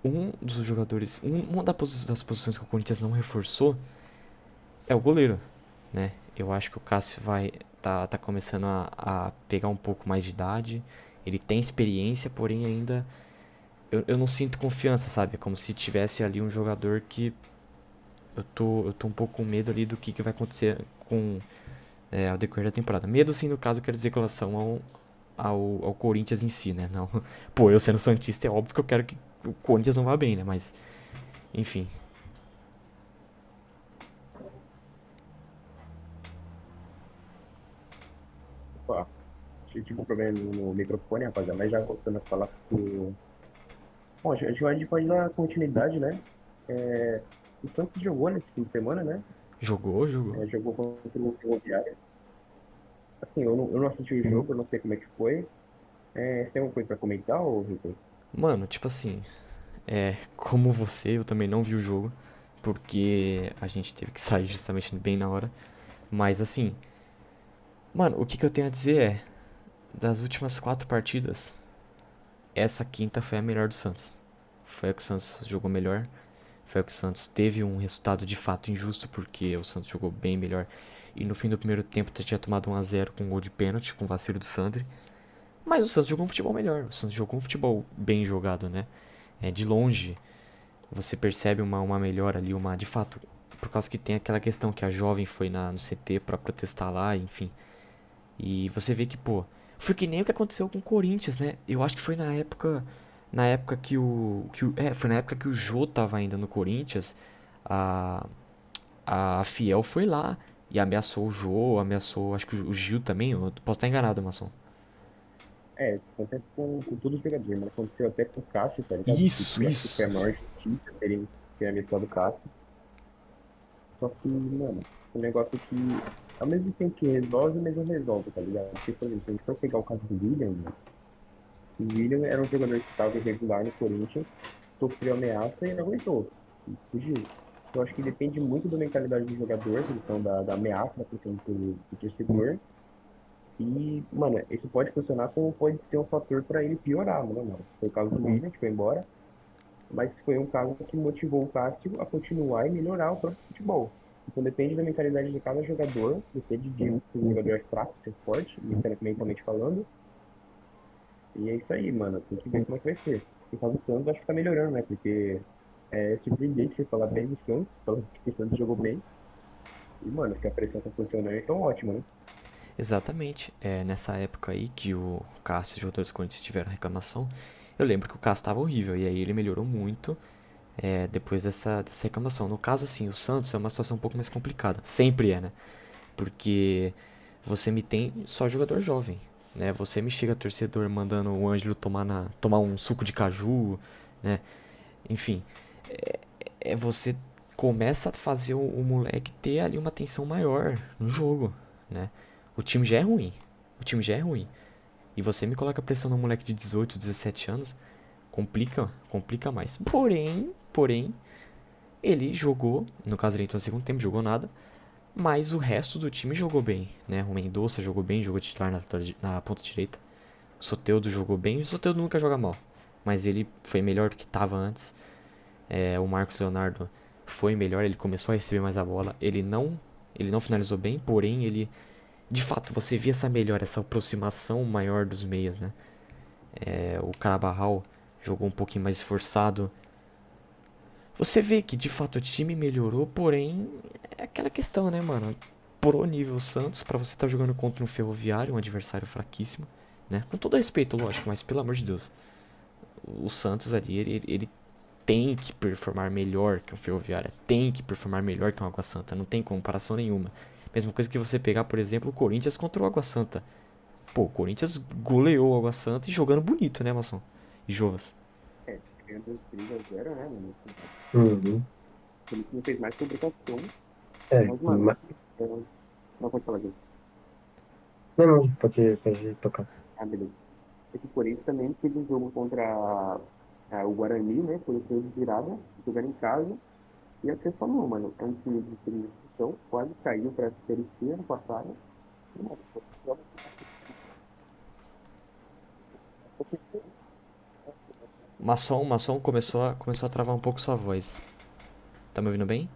um dos jogadores, uma das posições que o Corinthians não reforçou é o goleiro, né? Eu acho que o Cássio tá começando a pegar um pouco mais de idade. Ele tem experiência, porém ainda eu não sinto confiança, sabe? É como se tivesse ali um jogador que eu tô um pouco com medo ali do que vai acontecer com ao decorrer da temporada. Medo, sim, no caso, eu quero dizer com relação ao Corinthians em si, né? Não, pô, eu sendo Santista, é óbvio que eu quero que o Corinthians não vá bem, né? Mas, enfim. Opa, tive um problema no microfone, rapaziada, mas já voltando a falar que. Bom, a gente pode dar continuidade, né? É, o Santos jogou nesse fim de semana, né? Jogou, jogou. Jogou contra o Ferroviário. Assim, eu não assisti o jogo, eu não sei como é que foi. Você tem alguma coisa pra comentar, ô Victor? Mano, tipo assim, como você, eu também não vi o jogo, porque a gente teve que sair justamente bem na hora. Mas assim, mano, o que eu tenho a dizer das últimas 4 partidas, essa quinta foi a melhor do Santos. Foi a que o Santos jogou melhor. Foi o que o Santos teve um resultado de fato injusto, porque o Santos jogou bem melhor. E no fim do primeiro tempo tinha tomado 1-0 com um gol de pênalti, com o vacilo do Sandri. Mas o Santos jogou um futebol melhor. O Santos jogou um futebol bem jogado, né? De longe, você percebe uma melhora ali, de fato, por causa que tem aquela questão que a jovem foi no CT pra protestar lá, enfim. E você vê que, pô, foi que nem o que aconteceu com o Corinthians, né? Eu acho que foi na época foi na época que o Jô tava ainda no Corinthians, a a Fiel foi lá e ameaçou o Jô, ameaçou, acho que o Gil também, eu posso estar enganado, Maçom. Acontece com todos os jogadores, mas aconteceu até com o Cássio, tá ligado? Isso, Que acho que foi isso. a maior justiça terem ameaçado o Cássio. Só que, mano, o negócio que, ao mesmo tempo que resolve, mas não resolve, tá ligado? Porque, por exemplo, se a gente for pegar o caso do William, mano, o William era um jogador que estava irregular no Corinthians, sofreu ameaça e não aguentou. E fugiu. eu acho que depende muito da mentalidade do jogador, a questão da ameaça, da pressão do torcedor. E, mano, isso pode funcionar como pode ser um fator para ele piorar, né, mano? Foi o caso do Willian, que foi embora, mas foi um caso que motivou o Cássio a continuar e melhorar o próprio futebol. Então depende da mentalidade de cada jogador, depende de um jogador é fraco, ser forte, mentalmente falando. E é isso aí, mano. Tem que ver como é que vai ser. No caso do Santos, acho que tá melhorando, né? Porque é surpreendente você falar bem do Santos, falando que o Santos jogou bem. E, mano, se a pressão tá funcionando, então ótimo, né? Exatamente. Nessa época aí que o Cássio e os jogadores do Corinthians tiveram reclamação, eu lembro que o Cássio estava horrível. E aí ele melhorou muito depois dessa reclamação. No caso, assim, o Santos é uma situação um pouco mais complicada. Sempre é, né? Porque você me tem só jogador jovem, né? Você me chega torcedor mandando o Ângelo tomar um suco de caju, né? Enfim, você começa a fazer o moleque ter ali uma atenção maior no jogo, né? O time já é ruim. O time já é ruim. E você me coloca pressão no moleque de 18, 17 anos, complica mais. Porém, ele jogou, no caso ele entrou no segundo tempo, jogou nada, mas o resto do time jogou bem, né? O Mendonça jogou bem, jogou titular na ponta direita. O Soteldo jogou bem, o Soteldo nunca joga mal, mas ele foi melhor do que estava antes. O Marcos Leonardo foi melhor, ele começou a receber mais a bola. Ele não finalizou bem, porém ele, de fato, você via essa melhora, essa aproximação maior dos meias, né? O Carabarral jogou um pouquinho mais esforçado. Você vê que de fato o time melhorou, porém é aquela questão, né, mano? Pro nível Santos, pra você estar jogando contra um Ferroviário, um adversário fraquíssimo, né? Com todo respeito, lógico, mas pelo amor de Deus, o Santos ali, ele tem que performar melhor que o Ferroviária, tem que performar melhor que o Água Santa, não tem comparação nenhuma. Mesma coisa que você pegar, por exemplo, o Corinthians contra o Água Santa. Pô, o Corinthians goleou o Água Santa e jogando bonito, né, Maçom? E Jovas. É, ganhando 3-0, né, mano? Uhum. O Felipe não fez mais publicação, É, mas, mano, não pode falar disso. não, não, pode tocar. Ah, beleza. É que o Corinthians também teve um jogo contra o Guarani, né? Foi o jogo de virada, jogando em casa. E é o que você falou, mano, é um time de segunda divisão, quase caiu pra Série C ano passado. E, mano, joga Maçom começou a travar um pouco sua voz. Tá me ouvindo bem?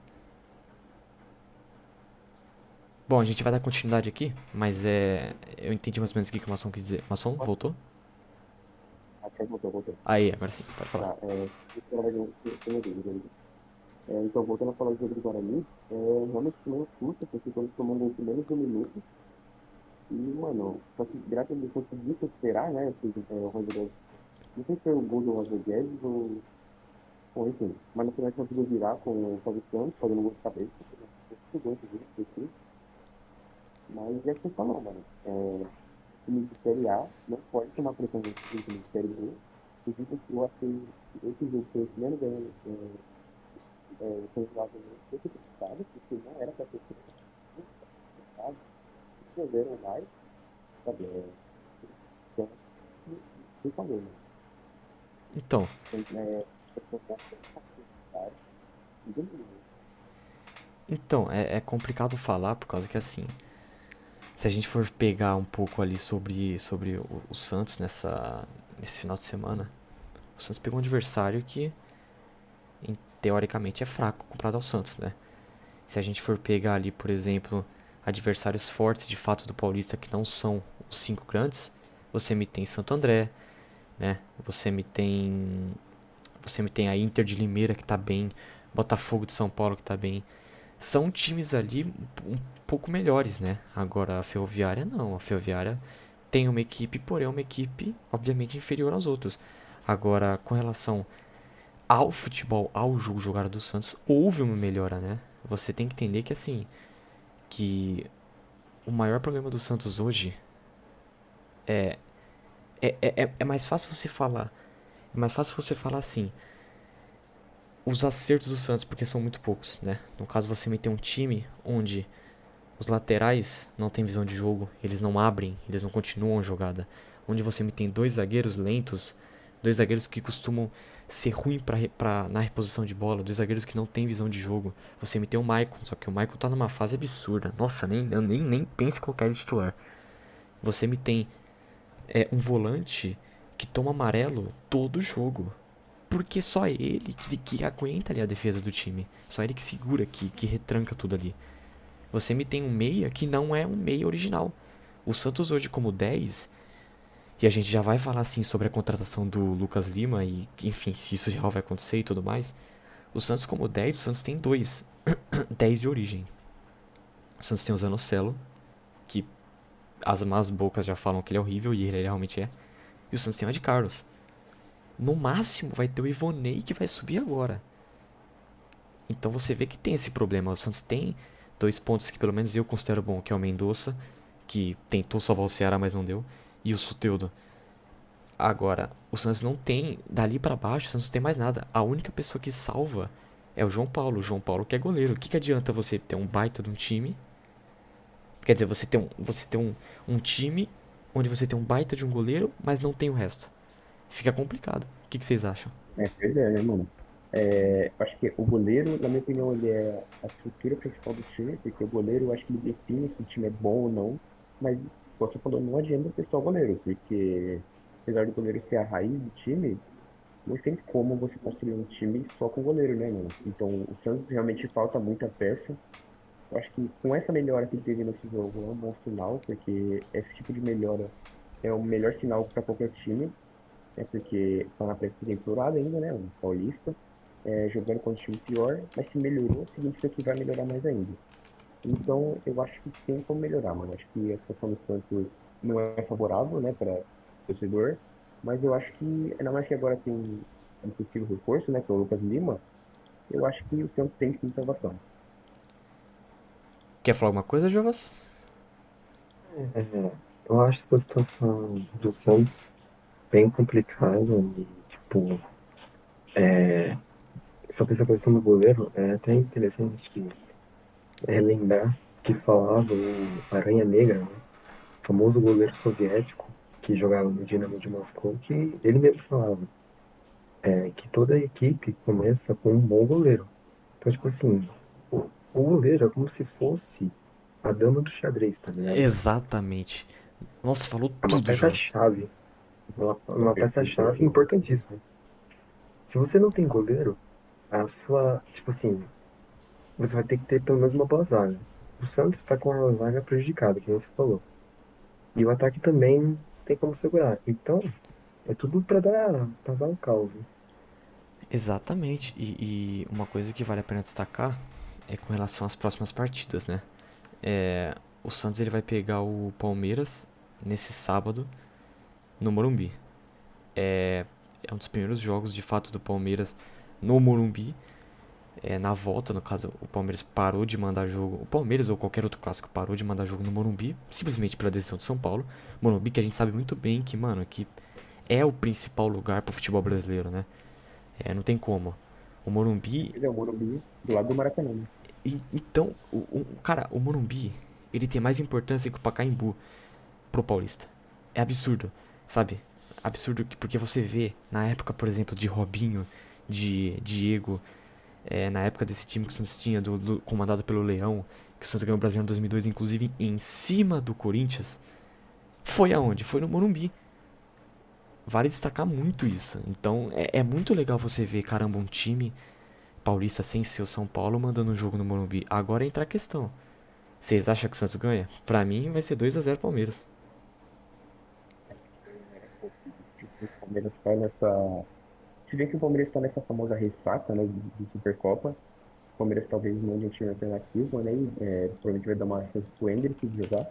Bom, a gente vai dar continuidade aqui, mas eu entendi mais ou menos o que o Maçom quis dizer. Maçom, voltou? até voltou. Aí, agora sim, pode falar. Tá, esse era de um dele. Então, voltando a falar do jogo do Guarani, realmente tomou um susto, porque quando tomou um gol com menos de um minuto, e, mano, só que graças a Deus conseguiu superar, né, o Roger, não sei se foi o gol do Roger Guedes ou, bom, enfim, mas no final conseguiu virar com o Fábio Santos, fazendo um gol de cabeça, muito gol, inclusive, mas é o que você falou, mano, time de Série A não pode tomar pressão de time de Série B, inclusive eu acho que esse jogo foi o primeiro ganho, foi um lado ser criticado, porque não era para ser criticado, fizeram mais, sabe? Então, se falou, né? Então, Então, é complicado falar por causa que assim, se a gente for pegar um pouco ali sobre o Santos nesse final de semana, o Santos pegou um adversário que teoricamente é fraco comparado ao Santos, né? Se a gente for pegar ali, por exemplo, adversários fortes de fato do Paulista que não são os cinco grandes, você me tem Santo André, né? Você me tem a Inter de Limeira que tá bem, Botafogo de São Paulo que tá bem. São times ali um pouco melhores, né? Agora a Ferroviária não, a Ferroviária tem uma equipe, porém é uma equipe obviamente inferior aos outros. Agora, com relação ao futebol, ao jogo jogado do Santos, houve uma melhora, né? Você tem que entender que assim, que o maior problema do Santos hoje é mais fácil você falar. É mais fácil você falar assim, os acertos do Santos, porque são muito poucos, né? No caso, você meter um time onde os laterais não têm visão de jogo, eles não abrem, eles não continuam a jogada. Onde você me tem dois zagueiros lentos, dois zagueiros que costumam ser ruim na reposição de bola, dos zagueiros que não tem visão de jogo. Você me tem o Maicon, só que o Maicon tá numa fase absurda. Nossa, eu nem penso em colocar ele titular. Você me tem um volante que toma amarelo todo jogo. Porque só ele que aguenta ali a defesa do time. Só ele que segura, que retranca tudo ali. Você me tem um meia que não é um meia original. O Santos hoje como 10, e a gente já vai falar assim sobre a contratação do Lucas Lima e, enfim, se isso já vai acontecer e tudo mais. O Santos como 10, o Santos tem dois 10 de origem. O Santos tem o Zanocelo, que as más bocas já falam que ele é horrível e ele realmente é. E o Santos tem o Ed Carlos. No máximo vai ter o Ivonei que vai subir agora. Então você vê que tem esse problema. O Santos tem dois pontos que pelo menos eu considero bom, que é o Mendonça, que tentou salvar o Ceará, mas não deu, e o Soteldo. Agora, o Santos não tem, dali pra baixo, o Santos não tem mais nada. A única pessoa que salva é o João Paulo. O João Paulo que é goleiro. O que adianta você ter um baita de um time? Quer dizer, você ter um time onde você tem um baita de um goleiro, mas não tem o resto. Fica complicado. O que vocês acham? Pois é, né, mano? Acho que o goleiro, na minha opinião, ele é a estrutura principal do time, porque o goleiro, eu acho que ele define se o time é bom ou não, mas, como você falou, não adianta ter só o goleiro, porque apesar do goleiro ser a raiz do time, não tem como você construir um time só com goleiro, né, mano? Então, o Santos realmente falta muita peça. Eu acho que com essa melhora que ele teve nesse jogo é um bom sinal, porque esse tipo de melhora é o melhor sinal para qualquer time, né? Porque tá na pré-temporada ainda, né? Um paulista, jogando contra um time pior, mas se melhorou, significa que vai melhorar mais ainda. Então, eu acho que tem como melhorar, mano. Acho que a situação do Santos não é favorável, né, para o torcedor, mas eu acho que, ainda mais que agora tem um possível reforço, né, que é o Lucas Lima, eu acho que o Santos tem sim salvação. Quer falar alguma coisa, Jovas? É, eu acho essa situação do Santos bem complicada e, tipo, sobre essa questão do goleiro, é até interessante relembrar que falava o Aranha Negra, né? O famoso goleiro soviético que jogava no Dinamo de Moscou, que ele mesmo falava que toda equipe começa com um bom goleiro. Então, tipo assim, o goleiro é como se fosse a dama do xadrez, tá ligado? Exatamente. Nossa, falou É uma tudo, Jovas. peça-chave, uma Perfeito. peça-chave importantíssima. Se você não tem goleiro, a sua, tipo assim, você vai ter que ter pelo menos uma boa zaga. O Santos está com a zaga prejudicada, que nem você falou. E o ataque também tem como segurar. Então, é tudo pra dar um caos, né? Exatamente. E uma coisa que vale a pena destacar é com relação às próximas partidas, né? O Santos ele vai pegar o Palmeiras nesse sábado no Morumbi. É um dos primeiros jogos de fato do Palmeiras no Morumbi. Na volta, no caso, o Palmeiras parou de mandar jogo. O Palmeiras ou qualquer outro clássico parou de mandar jogo no Morumbi, simplesmente pela decisão de São Paulo. Morumbi que a gente sabe muito bem que, mano, que é o principal lugar pro futebol brasileiro, né? Não tem como. O Morumbi. Ele é o Morumbi do lado do Maracanã, né? Então, cara, o Morumbi, ele tem mais importância que o Pacaembu pro Paulista. É absurdo, sabe? Absurdo porque você vê, na época, por exemplo, de Robinho, de Diego, na época desse time que o Santos tinha, comandado pelo Leão, que o Santos ganhou o Brasileiro em 2002, inclusive em cima do Corinthians, foi aonde? Foi no Morumbi. Vale destacar muito isso. Então é muito legal você ver, caramba, um time paulista sem ser o São Paulo mandando um jogo no Morumbi. Agora entra a questão. Vocês acham que o Santos ganha? Pra mim vai ser 2-0 Palmeiras. O Palmeiras está nessa. Se bem que o Palmeiras está nessa famosa ressaca, né, de Supercopa, o Palmeiras talvez mande um time alternativo, né? Provavelmente vai dar uma chance pro Endrick de jogar.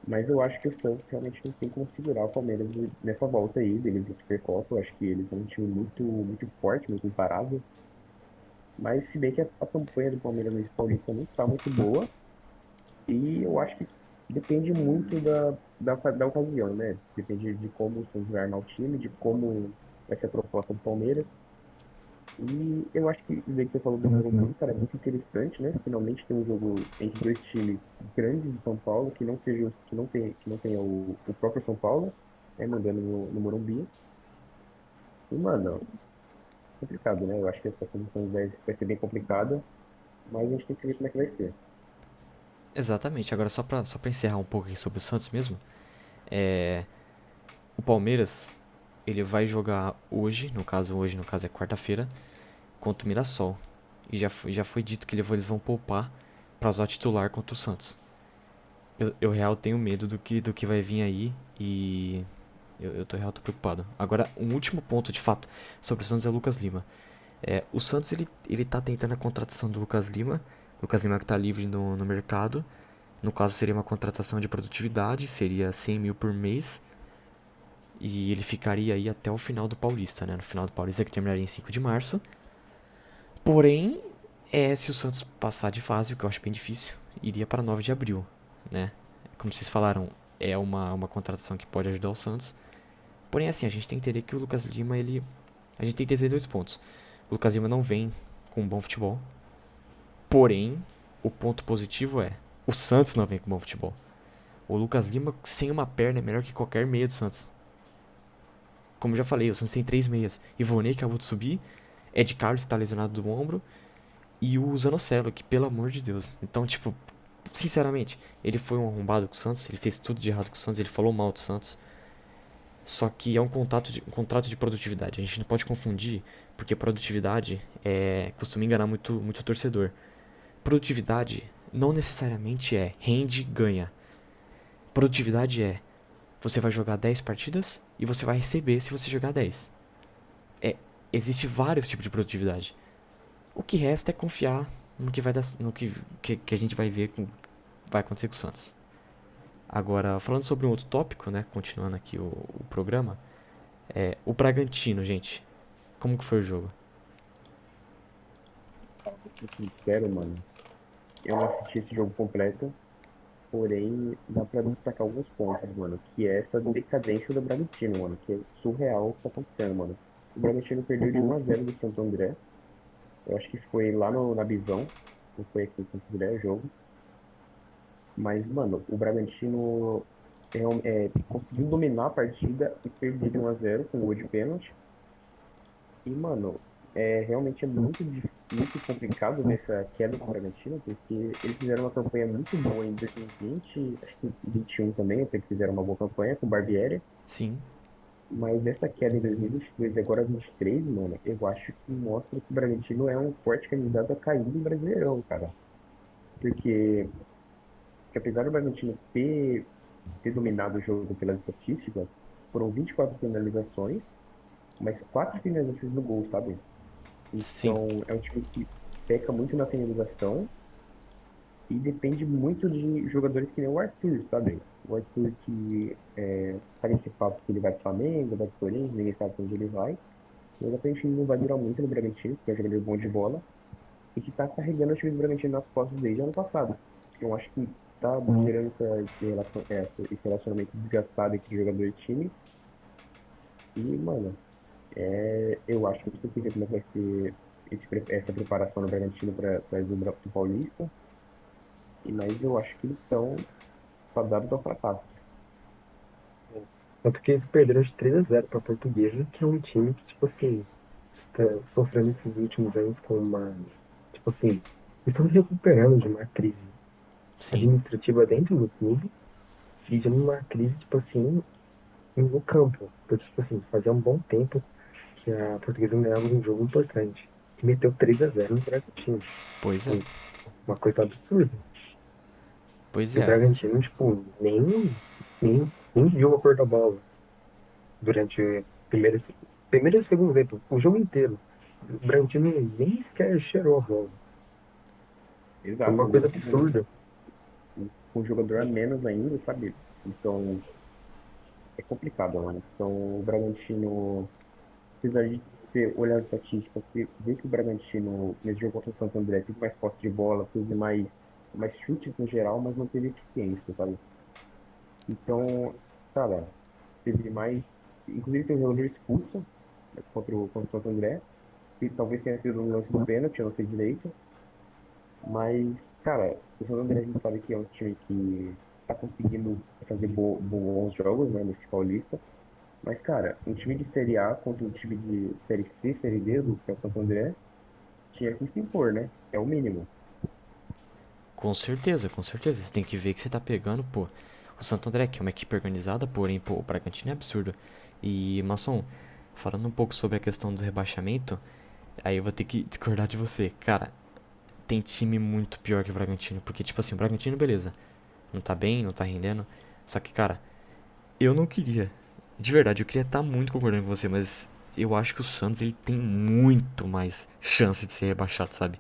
Mas eu acho que o Santos realmente não tem como segurar o Palmeiras nessa volta aí deles da Supercopa. Eu acho que eles vão um time muito, muito forte, muito imparável. Mas se bem que a campanha do Palmeiras nesse Paulista não está muito boa. E eu acho que depende muito da ocasião, né? Depende de como o Santos vai armar o time, de como vai ser a proposta do Palmeiras. E eu acho que isso aí que você falou do Morumbi, cara, é muito interessante, né? Finalmente tem um jogo entre dois times grandes de São Paulo, que não seja, que não tenha o próprio São Paulo, né, mandando no Morumbi. E, mano, complicado, né? Eu acho que essa solução vai ser bem complicada, mas a gente tem que ver como é que vai ser. Exatamente. Agora, só pra encerrar um pouco aqui sobre o Santos mesmo, é, o Palmeiras, ele vai jogar hoje, no caso é quarta-feira, contra o Mirassol. E já foi dito que eles vão poupar pra usar o titular contra o Santos. Eu real tenho medo do que vai vir aí e eu tô real tô preocupado. Agora, um último ponto de fato sobre o Santos é o Lucas Lima. O Santos ele tá tentando a contratação do Lucas Lima. Lucas Lima que tá livre no mercado. No caso seria uma contratação de produtividade, seria 100 mil por mês. E ele ficaria aí até o final do Paulista, né? No final do Paulista que terminaria em 5 de março. Porém, se o Santos passar de fase, o que eu acho bem difícil, iria para 9 de abril, né? Como vocês falaram, é uma contratação que pode ajudar o Santos. Porém, assim, a gente tem que entender que o Lucas Lima, ele. A gente tem que entender dois pontos. O Lucas Lima não vem com um bom futebol. Porém, o ponto positivo é: o Santos não vem com bom futebol. O Lucas Lima, sem uma perna, é melhor que qualquer meia do Santos. Como eu já falei, o Santos tem três meias. Ivonei acabou de subir, Ed Carlos que tá lesionado do ombro, e o Zanocelo, que pelo amor de Deus. Então, tipo, sinceramente, ele foi um arrombado com o Santos, ele fez tudo de errado com o Santos, ele falou mal do Santos. Só que é um contrato de produtividade. A gente não pode confundir, porque produtividade costuma enganar muito torcedor. Produtividade não necessariamente é rende, ganha. Produtividade é você vai jogar 10 partidas e você vai receber se você jogar 10. É, existe vários tipos de produtividade. O que resta é confiar no que vai dar, no que a gente vai ver com vai acontecer com o Santos. Agora, falando sobre um outro tópico, né, continuando aqui o programa, o Bragantino, gente. Como que foi o jogo? Pra ser sincero, mano, eu não assisti esse jogo completo, porém dá pra destacar alguns pontos, mano, que é essa decadência do Bragantino, mano, que é surreal o que tá acontecendo, mano. O Bragantino perdeu de 1-0 do Santo André. Eu acho que foi lá no, na Bizão, não foi aqui em Santo André o jogo. Mas, mano, o Bragantino conseguiu dominar a partida e perder de 1-0 com gol de pênalti. E, mano, realmente é muito complicado ver essa queda do Bragantino, porque eles fizeram uma campanha muito boa em 2020, acho que 21 também, até que fizeram uma boa campanha com o Barbieri. Sim, Mas essa queda em 2022 e agora 23, mano, eu acho que mostra que o Bragantino é um forte candidato a cair no Brasileirão, cara. Porque, que apesar do Bragantino ter dominado o jogo pelas estatísticas, foram 24 finalizações, mas 4 finalizações no gol, sabe? sim. Então, é um time que peca muito na finalização e depende muito de jogadores que nem o Arthur, sabe? O Arthur que tá nesse papo que ele vai pro Flamengo, vai pro Corinthians, ninguém sabe pra onde ele vai. Mas aparentemente não vai durar muito no Bragantino, porque é um jogador bom de bola, e que tá carregando o time do Bragantino nas costas desde o ano passado. Eu acho que tá gerando esse relacionamento desgastado entre jogador e time. E, mano, eu acho que a gente tem que ver como é que vai ser essa preparação do Bragantino para do Paulista. Mas eu acho que eles estão fadados ao fracasso. Tanto que eles perderam de 3-0 para a Portuguesa, que é um time que, tipo assim, está sofrendo esses últimos anos com uma. Tipo assim, estão recuperando de uma crise Sim, administrativa dentro do clube e de uma crise, tipo assim, no campo. Porque, tipo assim, fazia um bom tempo que a Portuguesa não ganhava um jogo importante. E meteu 3-0 no Bragantino. pois é. Tipo, uma coisa absurda. Pois E o é. Bragantino, tipo, nem viu a cor da bola durante o primeiro e segundo tempo, o jogo inteiro. O Bragantino nem sequer cheirou a bola. Foi Exato, uma coisa mesmo absurda. com um jogador a menos ainda, sabe? Então é complicado, mano. Então o Bragantino, apesar de você olhar as estatísticas, você vê que o Bragantino, nesse jogo contra o Santo André, teve mais posse de bola, teve mais chutes no geral, mas não teve eficiência, sabe? Então, cara, teve mais. Inclusive, teve um jogador expulso, né, contra o Santo André, e talvez tenha sido um lance do pênalti, eu não sei direito. Mas, cara, o Santo André a gente sabe que é um time que tá conseguindo fazer bons jogos, né, nesse Paulista. Mas, cara, um time de Série A contra um time de Série C, Série D, que é o Santo André, tinha que se impor, né? É o mínimo. Com certeza, com certeza. Você tem que ver que você tá pegando, pô. O Santo André, que é uma equipe organizada, porém, pô, o Bragantino é absurdo. E, Masson, falando um pouco sobre a questão do rebaixamento, aí eu vou ter que discordar de você. Cara, tem time muito pior que o Bragantino. Porque, tipo assim, o Bragantino, beleza. Não tá bem, não tá rendendo. Só que, cara, eu não queria. De verdade, eu queria estar muito concordando com você, mas eu acho que o Santos ele tem muito mais chance de ser rebaixado, sabe?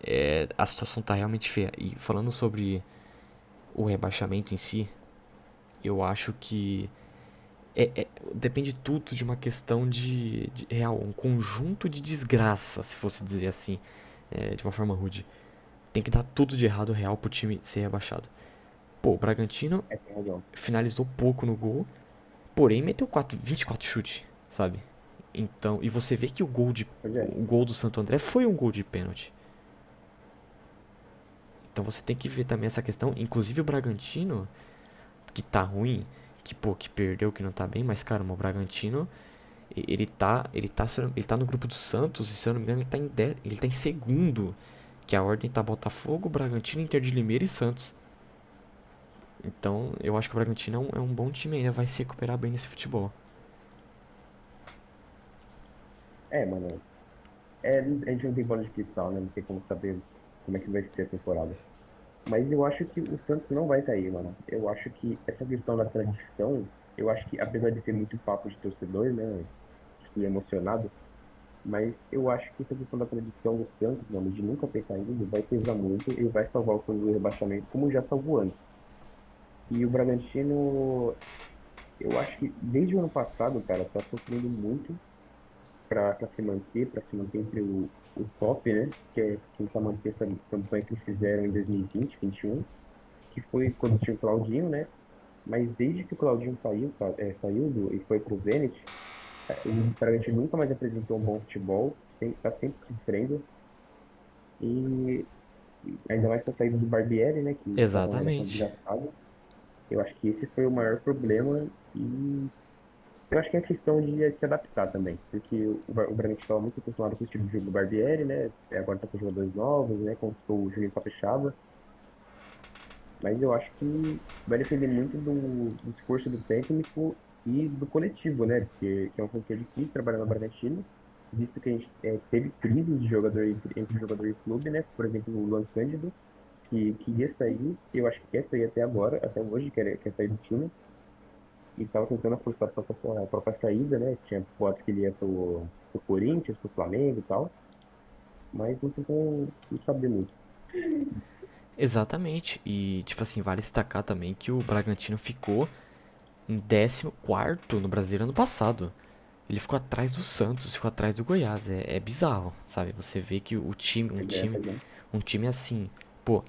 É, a situação tá realmente feia. E falando sobre o rebaixamento em si, eu acho que depende tudo de uma questão de real, um conjunto de desgraça, se fosse dizer assim, de uma forma rude. Tem que dar tudo de errado real pro time ser rebaixado. Pô, o Bragantino É, tem razão. finalizou pouco no gol, porém meteu 24 chutes, sabe? Então, e você vê que Pois é. o gol do Santo André foi um gol de pênalti. Então você tem que ver também essa questão, inclusive o Bragantino, que tá ruim, que pô, que perdeu, que não tá bem, mas cara, o Bragantino, ele tá no grupo do Santos e se eu não me engano ele tá em segundo, que a ordem tá Botafogo, Bragantino, Inter de Limeira e Santos. Então, eu acho que o Bragantino é um bom time ainda, vai se recuperar bem nesse futebol. É, mano. É, a gente não tem bola de cristal, né? Não tem como saber como é que vai ser a temporada. Mas eu acho que o Santos não vai cair, mano. Eu acho que essa questão da tradição, eu acho que apesar de ser muito papo de torcedor, né? Fiquei emocionado, mas eu acho que essa questão da tradição do Santos, mano, de nunca ter caído, vai pesar muito e vai salvar o Santos do rebaixamento, como já salvou antes. E o Bragantino, eu acho que desde o ano passado, cara, tá sofrendo muito para se manter entre o top, né? Que é tentar manter essa campanha que eles fizeram em 2020, 21, que foi quando tinha o Claudinho, né? Mas desde que o Claudinho saiu, saiu e foi pro Zenit, o Bragantino nunca mais apresentou um bom futebol, tá sempre sofrendo. E ainda mais com a saída do Barbieri, né? Que estava uma relação Exatamente. desgastada. Eu acho que esse foi o maior problema e eu acho que é questão de se adaptar também, porque o Bragantino estava muito acostumado com o estilo de jogo do Barbieri, né? Agora está com jogadores novos, né? Conquistou o Juninho Capixaba, mas eu acho que vai depender muito do esforço do técnico e do coletivo, né? Porque que é uma coisa que é difícil trabalhar no Bragantino, visto que a gente teve crises de jogador entre jogador e clube, né? Por exemplo, o Luan Cândido, que queria sair, eu acho que quer sair até agora, até hoje, quer sair do time e estava tentando apostar a própria saída, né? Tinha boatos que ele ia pro Corinthians, pro Flamengo e tal, mas não tem como não saber muito. Exatamente. E, tipo assim, vale destacar também que o Bragantino ficou em 14º no Brasileiro ano passado. Ele ficou atrás do Santos, ficou atrás do Goiás. É bizarro, sabe? Você vê que o time, Pois é. um time assim, pô,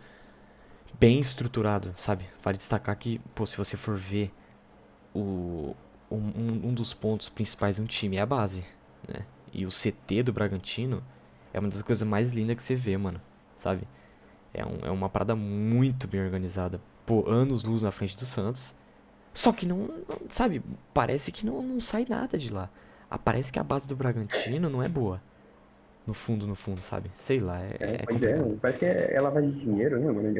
bem estruturado, sabe? Vale destacar que, pô, se você for ver o, um dos pontos principais de um time é a base, né? E o CT do Bragantino é uma das coisas mais lindas que você vê, mano, sabe? É uma parada muito bem organizada. Pô, anos luz na frente do Santos. Só que sabe, parece que não sai nada de lá. Parece que a base do Bragantino não é boa. No fundo, sabe? Sei lá, é Pois é, complicado. mano, parece que é lavagem de dinheiro, né, mano?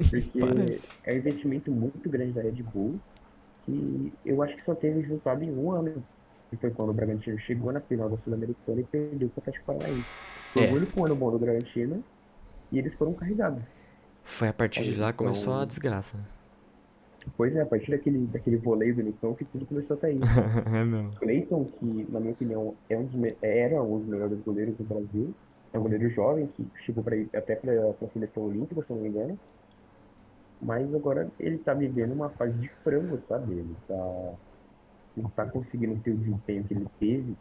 Porque Parece. é um investimento muito grande da Red Bull que eu acho que só teve resultado em um ano, que foi quando o Bragantino chegou na final da Sul-Americana e perdeu para o Atlético Paranaense. Foi o É, único ano bom do Bragantino e eles foram carregados. foi a partir de Sabe? lá que começou a Então, desgraça. pois é, a partir daquele voleio do Nicão que tudo começou a cair. É mesmo. Cleiton, que na minha opinião era um dos melhores goleiros do Brasil, é um goleiro jovem que chegou para ir até para a seleção olímpica, se eu não me engano, mas agora ele tá vivendo uma fase de frango, sabe? Ele não tá conseguindo ter o desempenho que ele teve,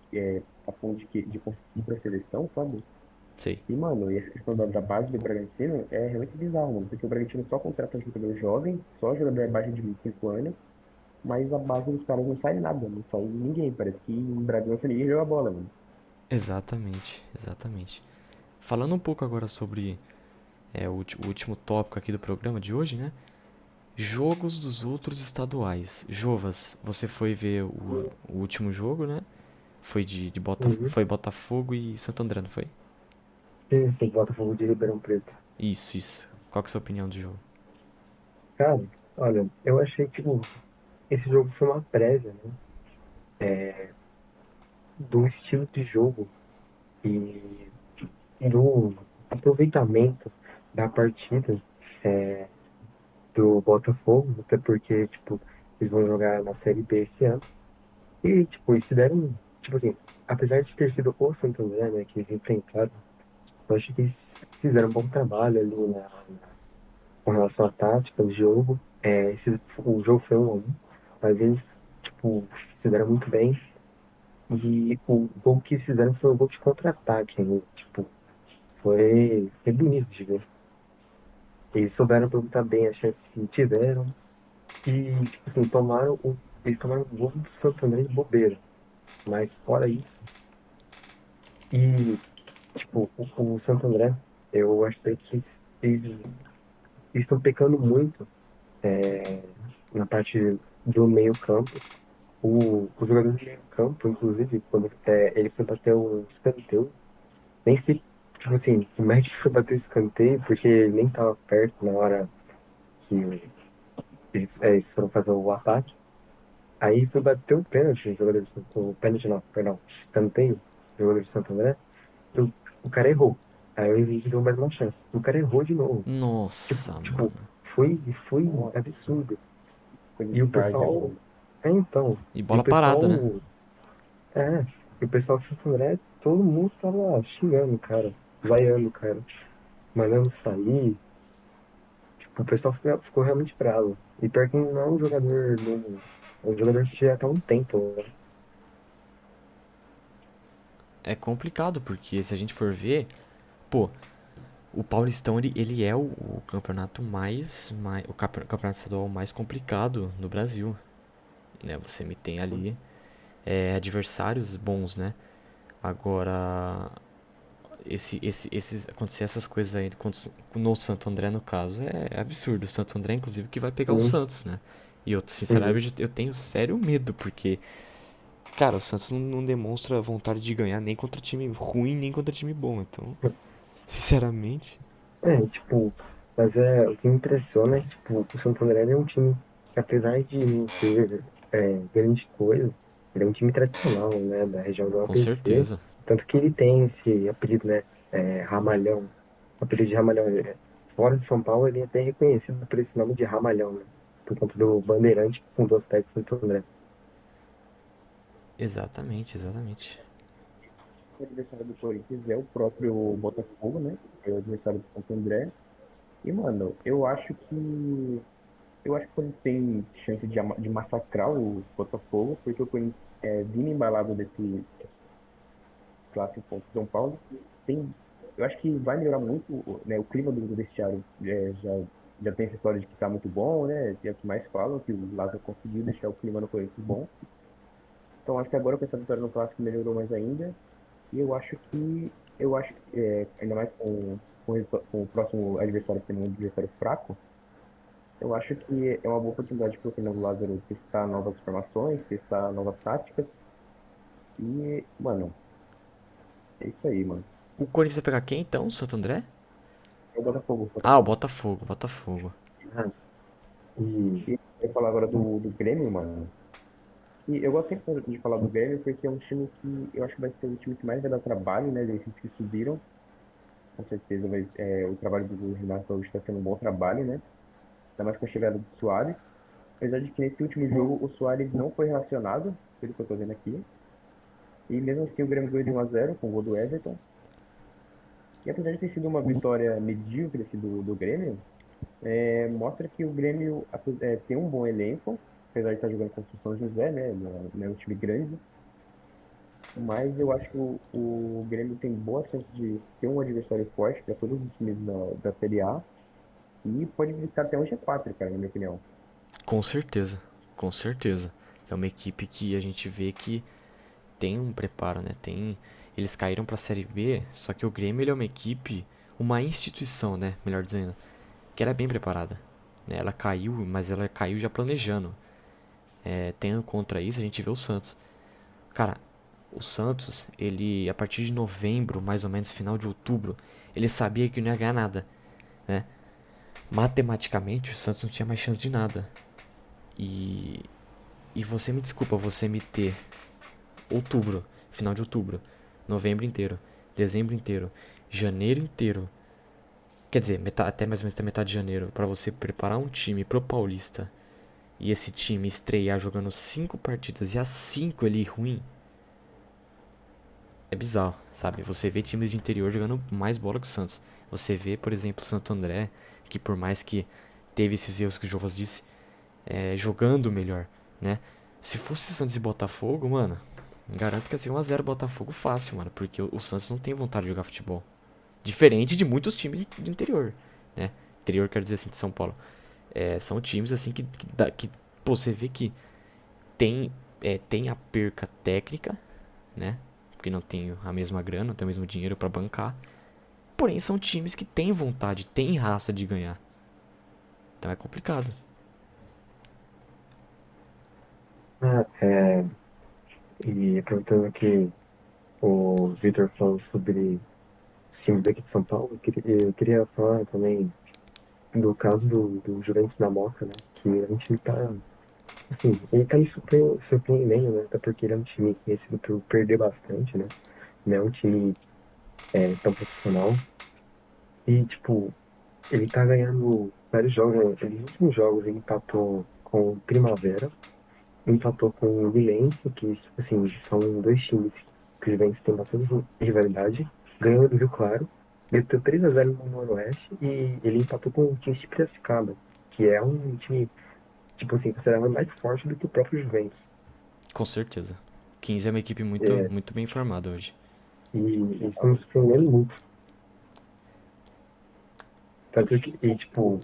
a ponto de conseguir para a seleção, sabe? Sei. E, mano, e essa questão da base do Bragantino é realmente bizarro, mano, porque o Bragantino só contrata jogador jovem, só jogador abaixo de 25 anos, mas a base dos caras não sai nada, não sai ninguém. Parece que em Bragança ninguém joga bola, mano. Exatamente, exatamente. Falando um pouco agora sobre o último tópico aqui do programa de hoje, né? Jogos dos outros estaduais. Jovas, você foi ver o último jogo, né? Foi Uhum. foi Botafogo e Santo André, não foi? Sim, sim, Botafogo de Ribeirão Preto. Isso. Qual que é a sua opinião do jogo? Cara, olha, eu achei que esse jogo foi uma prévia, né? Do estilo de jogo e do aproveitamento da partida do Botafogo, até porque, tipo, eles vão jogar na Série B esse ano. E, tipo, eles se deram, tipo assim, apesar de ter sido o Santo André, né, que eles enfrentaram, eu acho que eles fizeram um bom trabalho ali com relação à tática do jogo. O jogo foi 1-1, mas eles, tipo, se deram muito bem. E o gol que eles fizeram foi um gol de contra-ataque, né? Tipo, foi bonito de ver. Eles souberam aproveitar bem as chances que tiveram. E, tipo assim, eles tomaram o gol do Santo André de bobeira. Mas fora isso, e, tipo, o Santo André, eu achei que eles estão pecando muito na parte do meio-campo. O jogador de meio-campo, inclusive, quando ele foi bater o escanteio, nem se, tipo assim, o médico foi bater o escanteio porque ele nem tava perto na hora que eles foram fazer o ataque. Aí foi bater o pênalti, o jogador de Santo, o pênalti não, perdão, escanteio, o jogador de Santo André, o, o cara errou. Aí o Luiz deu mais uma chance. O cara errou de novo. Nossa, Tipo, mano. foi Nossa, absurdo. coisa E de o várzea, pessoal, mano. então, E e o bola parada, né? pessoal, é, e o pessoal de Santo André, todo mundo tava xingando o cara, vaiando o cara, mandando sair. Tipo, o pessoal ficou realmente bravo. E pior que não é um jogador novo, é um jogador que já tá há um tempo, né? É complicado, porque se a gente for ver, pô, o Paulistão ele é o campeonato campeonato estadual mais complicado no Brasil, né? Você me tem ali adversários bons, né? Agora, acontecer essas coisas aí no Santo André, no caso, é absurdo. O Santo André, inclusive, que vai pegar o Sim. Santos, né? E eu, Uhum. sinceramente, eu tenho sério medo, porque, cara, o Santos não demonstra vontade de ganhar nem contra time ruim, nem contra time bom. Então, sinceramente, Tipo, mas o que me impressiona é que, tipo, o Santo André é um time que, apesar de não ser grande coisa, ele é um time tradicional, né, da região do com ABC, certeza. tanto que ele tem esse apelido, né, Ramalhão, o apelido de Ramalhão. Fora de São Paulo, ele é até reconhecido por esse nome de Ramalhão, né, por conta do bandeirante que fundou a cidade de Santo André. Exatamente. O adversário do Corinthians é o próprio Botafogo, né? É o adversário do Santo André. E, mano, eu acho que o Corinthians tem chance de massacrar o Botafogo, porque o Corinthians vindo embalado desse clássico contra o São Paulo, tem, eu acho que vai melhorar muito, né, o clima do vestiário. Já tem essa história de que tá muito bom, né? É o que mais falam, que o Lázaro conseguiu deixar o clima no Corinthians bom. Então acho que agora com essa vitória no clássico melhorou mais ainda. E eu acho que ainda mais com o próximo adversário sendo um adversário fraco, eu acho que é uma boa oportunidade para o Fernando Lázaro testar novas formações, testar novas táticas. E, mano, é isso aí, mano. O Corinthians vai pegar quem então? Santo André? É o Botafogo, Ah, o Botafogo. Botafogo. Ah, e, E eu vou falar agora do Grêmio, mano. E eu gosto sempre de falar do Grêmio porque é um time que eu acho que vai ser o time que mais vai dar trabalho, né? Desses que subiram. Com certeza o trabalho do Renato Gaúcho está sendo um bom trabalho, né? Ainda mais com a chegada do Suárez. Apesar de que nesse último jogo o Suárez não foi relacionado, pelo que eu tô vendo aqui. E mesmo assim o Grêmio ganhou de 1-0 com o gol do Everton. E apesar de ter sido uma vitória medíocre esse do Grêmio, mostra que o Grêmio tem um bom elenco, apesar de estar jogando contra o São José, né? Não é um time grande. Mas eu acho que o Grêmio tem boa chance de ser um adversário forte para todos os times da Série A. E pode buscar até um G4, cara, na minha opinião. Com certeza. Com certeza. É uma equipe que a gente vê que tem um preparo, né? Eles caíram pra Série B, só que o Grêmio ele é uma equipe, uma instituição, né? Melhor dizendo, que era bem preparada. né? Ela caiu, mas ela caiu já planejando. Tendo contra isso, a gente vê o Santos. Cara, o Santos, ele, a partir de novembro, mais ou menos, final de outubro, ele sabia que não ia ganhar nada, né? Matematicamente, o Santos não tinha mais chance de nada. E, e você me desculpa, você me ter outubro, final de outubro, novembro inteiro, dezembro inteiro, janeiro inteiro, quer dizer, até mais ou menos até metade de janeiro, pra você preparar um time pro Paulista e esse time estrear jogando 5 partidas e as 5 ali ruim, é bizarro, sabe? Você vê times de interior jogando mais bola que o Santos. Você vê, por exemplo, o Santo André, que por mais que teve esses erros que o Jovas disse, jogando melhor, né? Se fosse Santos e Botafogo, mano, garanto que ia ser 1 a 0 Botafogo fácil, mano, porque o Santos não tem vontade de jogar futebol. Diferente de muitos times do interior, né? Interior quer dizer assim, de São Paulo. São times assim que pô, você vê que tem a perca técnica, né? Porque não tem a mesma grana, não tem o mesmo dinheiro pra bancar. Porém, são times que têm vontade, têm raça de ganhar. Então é complicado. Ah, e aproveitando que o Vitor falou sobre os times daqui de São Paulo, eu queria falar também do caso do Juventus da Moca, né? Que é um time que tá, assim, ele tá me surpreendendo, né? Até porque ele é um time conhecido por perder bastante, né? Não é um time tão profissional. E, tipo, ele tá ganhando vários jogos, né? Nos últimos jogos ele empatou com o Primavera, empatou com o Milense, que, tipo assim, são dois times que o Juventus tem bastante rivalidade. Ganhou do Rio Claro, meteu 3 a 0 no Noroeste e ele empatou com o Kings de Piracicaba, que é um time, tipo assim, considerado mais forte do que o próprio Juventus. Com certeza. 15 é uma equipe muito, É, muito bem formada hoje. e eles estão me surpreendendo muito. Tanto que, e, tipo,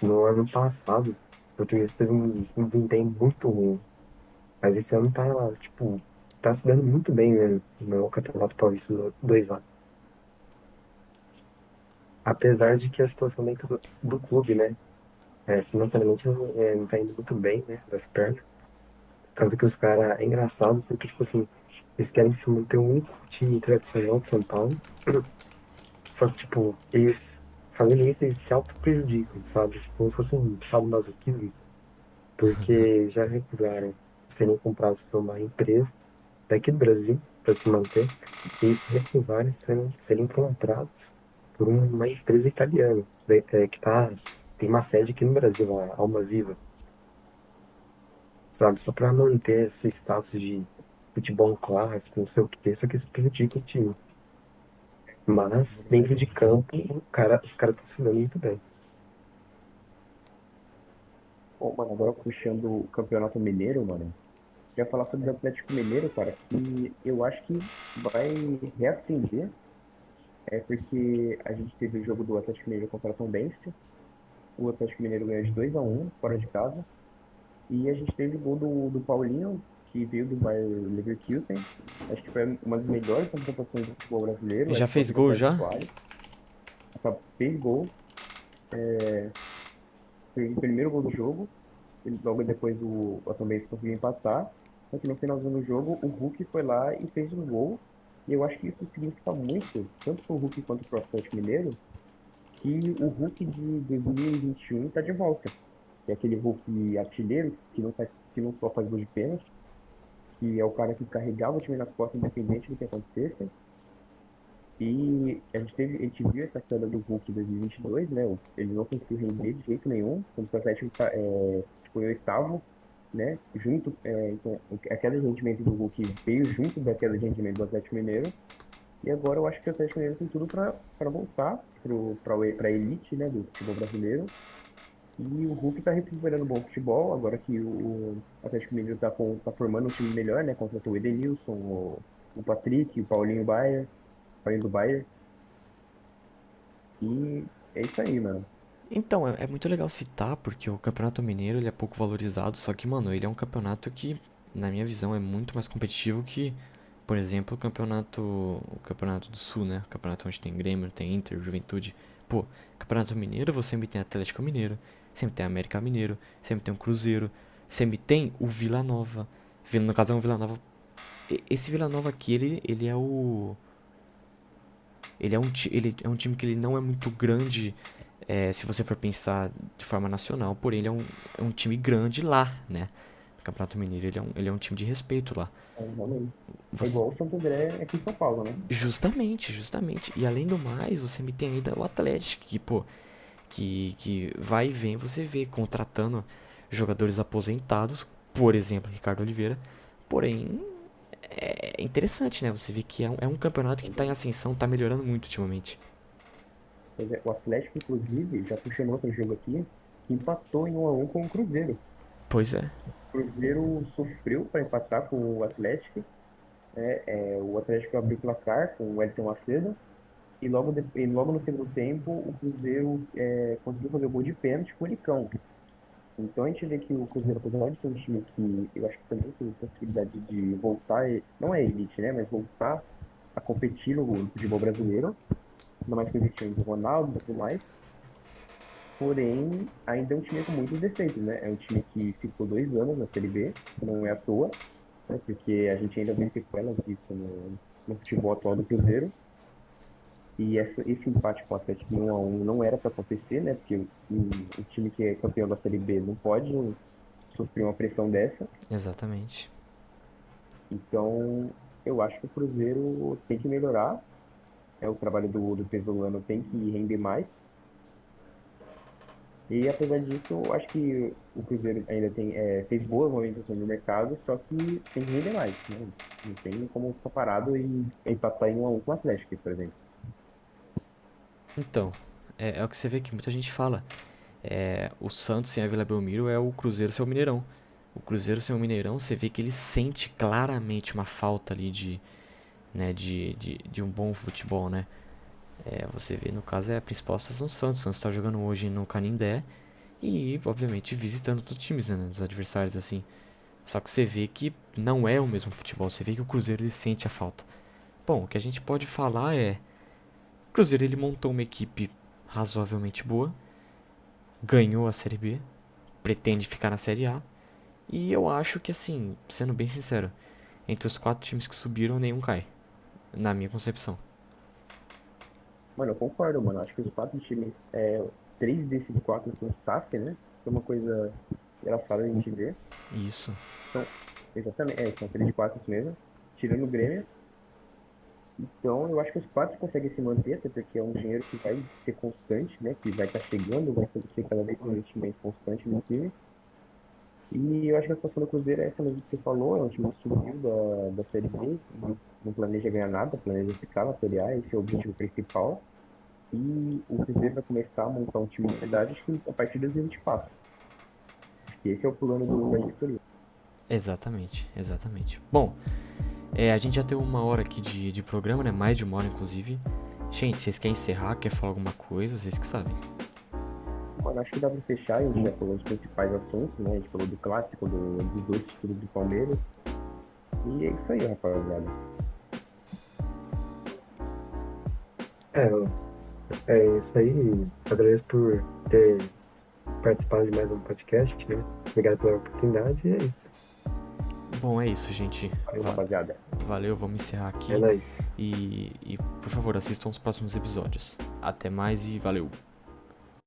no ano passado, o Português teve um desempenho muito ruim. Mas esse ano tá, tipo, tá se dando muito bem, né, no Campeonato Paulista do 2A. Apesar de que a situação dentro do clube, né, financeiramente não tá indo muito bem, né, das pernas. Tanto que os caras, é engraçado porque, tipo assim, eles querem se manter o único time tradicional de São Paulo. Só que, tipo, eles fazendo isso, eles se auto-prejudicam, sabe? Tipo, como se fosse um sadomasoquismo. Porque já recusaram serem comprados por uma empresa daqui do Brasil para se manter e se recusarem a serem comprados por uma empresa italiana tem uma sede aqui no Brasil, a Alma Viva, sabe? Só para manter esse status de futebol clássico, não sei o quê, só que isso prejudica o time. Mas dentro de campo, os caras estão se dando muito bem. Bom, mano, agora puxando o Campeonato Mineiro, mano. Queria falar sobre o Atlético Mineiro, cara, que eu acho que vai reacender, porque a gente teve o jogo do Atlético Mineiro contra a Tombense. O Atlético Mineiro ganhou de 2 a 1 fora de casa. E a gente teve o gol do Paulinho, que veio do Bayer Leverkusen. Acho que foi uma das melhores contratações do futebol brasileiro. Já Acho que só fez fica gol atrás do já? Soares. Fez gol, fez o primeiro gol do jogo. Logo depois a Tombense conseguiu empatar. Só que no finalzinho do jogo, o Hulk foi lá e fez um gol. E eu acho que isso significa muito, tanto para o Hulk quanto para o Atlético Mineiro, que o Hulk de 2021 está de volta. Que é aquele Hulk artilheiro que não só faz gol de pênalti, que é o cara que carregava o time nas costas, independente do que acontecesse. E a gente viu essa queda do Hulk em 2022, né? Ele não conseguiu render de jeito nenhum, quando o Atlético ficou em oitavo, né? Então, a queda de rendimento do Hulk veio junto da queda de rendimento do Atlético Mineiro. E agora eu acho que o Atlético Mineiro tem tudo para voltar para a elite, né, do futebol brasileiro. E o Hulk está recuperando bom futebol, agora que o Atlético Mineiro tá formando um time melhor, né? Contratou o Edenilson, o Patrick, o Paulinho do Bayern. E é isso aí, mano. Então, é muito legal citar, porque o Campeonato Mineiro ele é pouco valorizado, só que, mano, ele é um campeonato que, na minha visão, é muito mais competitivo que, por exemplo, o Campeonato do Sul, né? O campeonato onde tem Grêmio, tem Inter, Juventude. pô, Campeonato Mineiro você me tem Atlético Mineiro, sempre tem América Mineiro, sempre tem o Cruzeiro, sempre tem o Vila Nova. No caso é um Vila Nova. Esse Vila Nova aqui, ele é o. Ele é um time que ele não é muito grande, se você for pensar de forma nacional, porém ele é um time grande lá, né? No Campeonato Mineiro ele é um time de respeito lá. Realmente. É Você- igual o Santo André aqui em São Paulo, né? Justamente, justamente. E além do mais, você me tem ainda o Atlético, que, pô, que vai e vem, você vê contratando jogadores aposentados, por exemplo, Ricardo Oliveira. Porém, é interessante, né? Você vê que é um campeonato que tá em ascensão, tá melhorando muito ultimamente. Pois é, o Atlético, inclusive, já puxando outro jogo aqui, que empatou em 1-1 com o Cruzeiro. Pois é, O Cruzeiro sofreu para empatar com o Atlético, né? O Atlético abriu o placar com o Wellington Macedo, e logo no segundo tempo o Cruzeiro conseguiu fazer o gol de pênalti com o Nicão. Então a gente vê que o Cruzeiro, apesar de ser um time que eu acho que também tem possibilidade de voltar, não é elite, né? Mas voltar a competir no futebol brasileiro, ainda mais com o investimento do Ronaldo e tudo mais. Porém, ainda é um time com muitos defeitos, né? É um time que ficou 2 anos na Série B, que não é à toa, né? Porque a gente ainda vê sequelas disso no futebol atual do Cruzeiro. E esse empate com o Atlético em 1-1 não era para acontecer, né? Porque o time que é campeão da Série B não pode sofrer uma pressão dessa. exatamente. Então, eu acho que o Cruzeiro tem que melhorar. O trabalho do Pesolano tem que render mais. E apesar disso, eu acho que o Cruzeiro ainda fez boas movimentações no mercado, só que tem que render mais, né? Não tem como ficar parado e empatar em 1-1 com o Atlético, por exemplo. Então, é o que você vê que muita gente fala. O Santos sem a Vila Belmiro é o Cruzeiro sem o Mineirão. O Cruzeiro sem o Mineirão, você vê que ele sente claramente uma falta ali de um bom futebol, né? Você vê, no caso, a principal situação do Santos. O Santos tá jogando hoje no Canindé e, obviamente, visitando outros times, né? Dos adversários, assim. Só que você vê que não é o mesmo futebol. Você vê que o Cruzeiro ele sente a falta. Bom, o que a gente pode falar é: o Cruzeiro ele montou uma equipe razoavelmente boa, ganhou a Série B, pretende ficar na Série A. E eu acho que, assim, sendo bem sincero, entre os 4 times que subiram, nenhum cai. Na minha concepção. Mano, eu concordo, mano. Acho que os 4 times, três desses 4 são SAF, né? É uma coisa engraçada a gente ver. Isso, Então, exatamente, são 3 de 4 mesmo, tirando o Grêmio. Então, eu acho que os 4 conseguem se manter, até porque é um dinheiro que vai ser constante, né? Que vai estar chegando, vai ser cada vez um investimento constante no time. E eu acho que a situação do Cruzeiro é essa mesmo que você falou, é um time que subiu da Série B, não planeja ganhar nada, planeja ficar na Série A, esse é o objetivo principal. E o Cruzeiro vai começar a montar um time de verdade, acho que a partir de 2024. Acho que esse é o plano da diretoria. exatamente, exatamente. Bom, a gente já tem 1 hora aqui de programa, né? Mais de 1 hora, inclusive. Gente, vocês querem encerrar? Quer falar alguma coisa? Vocês que sabem. Mano, acho que dá pra fechar, a gente já falou dos principais assuntos, né? A gente falou do clássico, dos 2 títulos do Palmeiras. E é isso aí, rapaziada. É, é isso aí. Agradeço por ter participado de mais um podcast, né? Obrigado pela oportunidade e é isso. Bom, é isso, gente. Valeu, rapaziada. Valeu, vamos encerrar É aqui. nóis. E, por favor, assistam os próximos episódios. Até mais e valeu.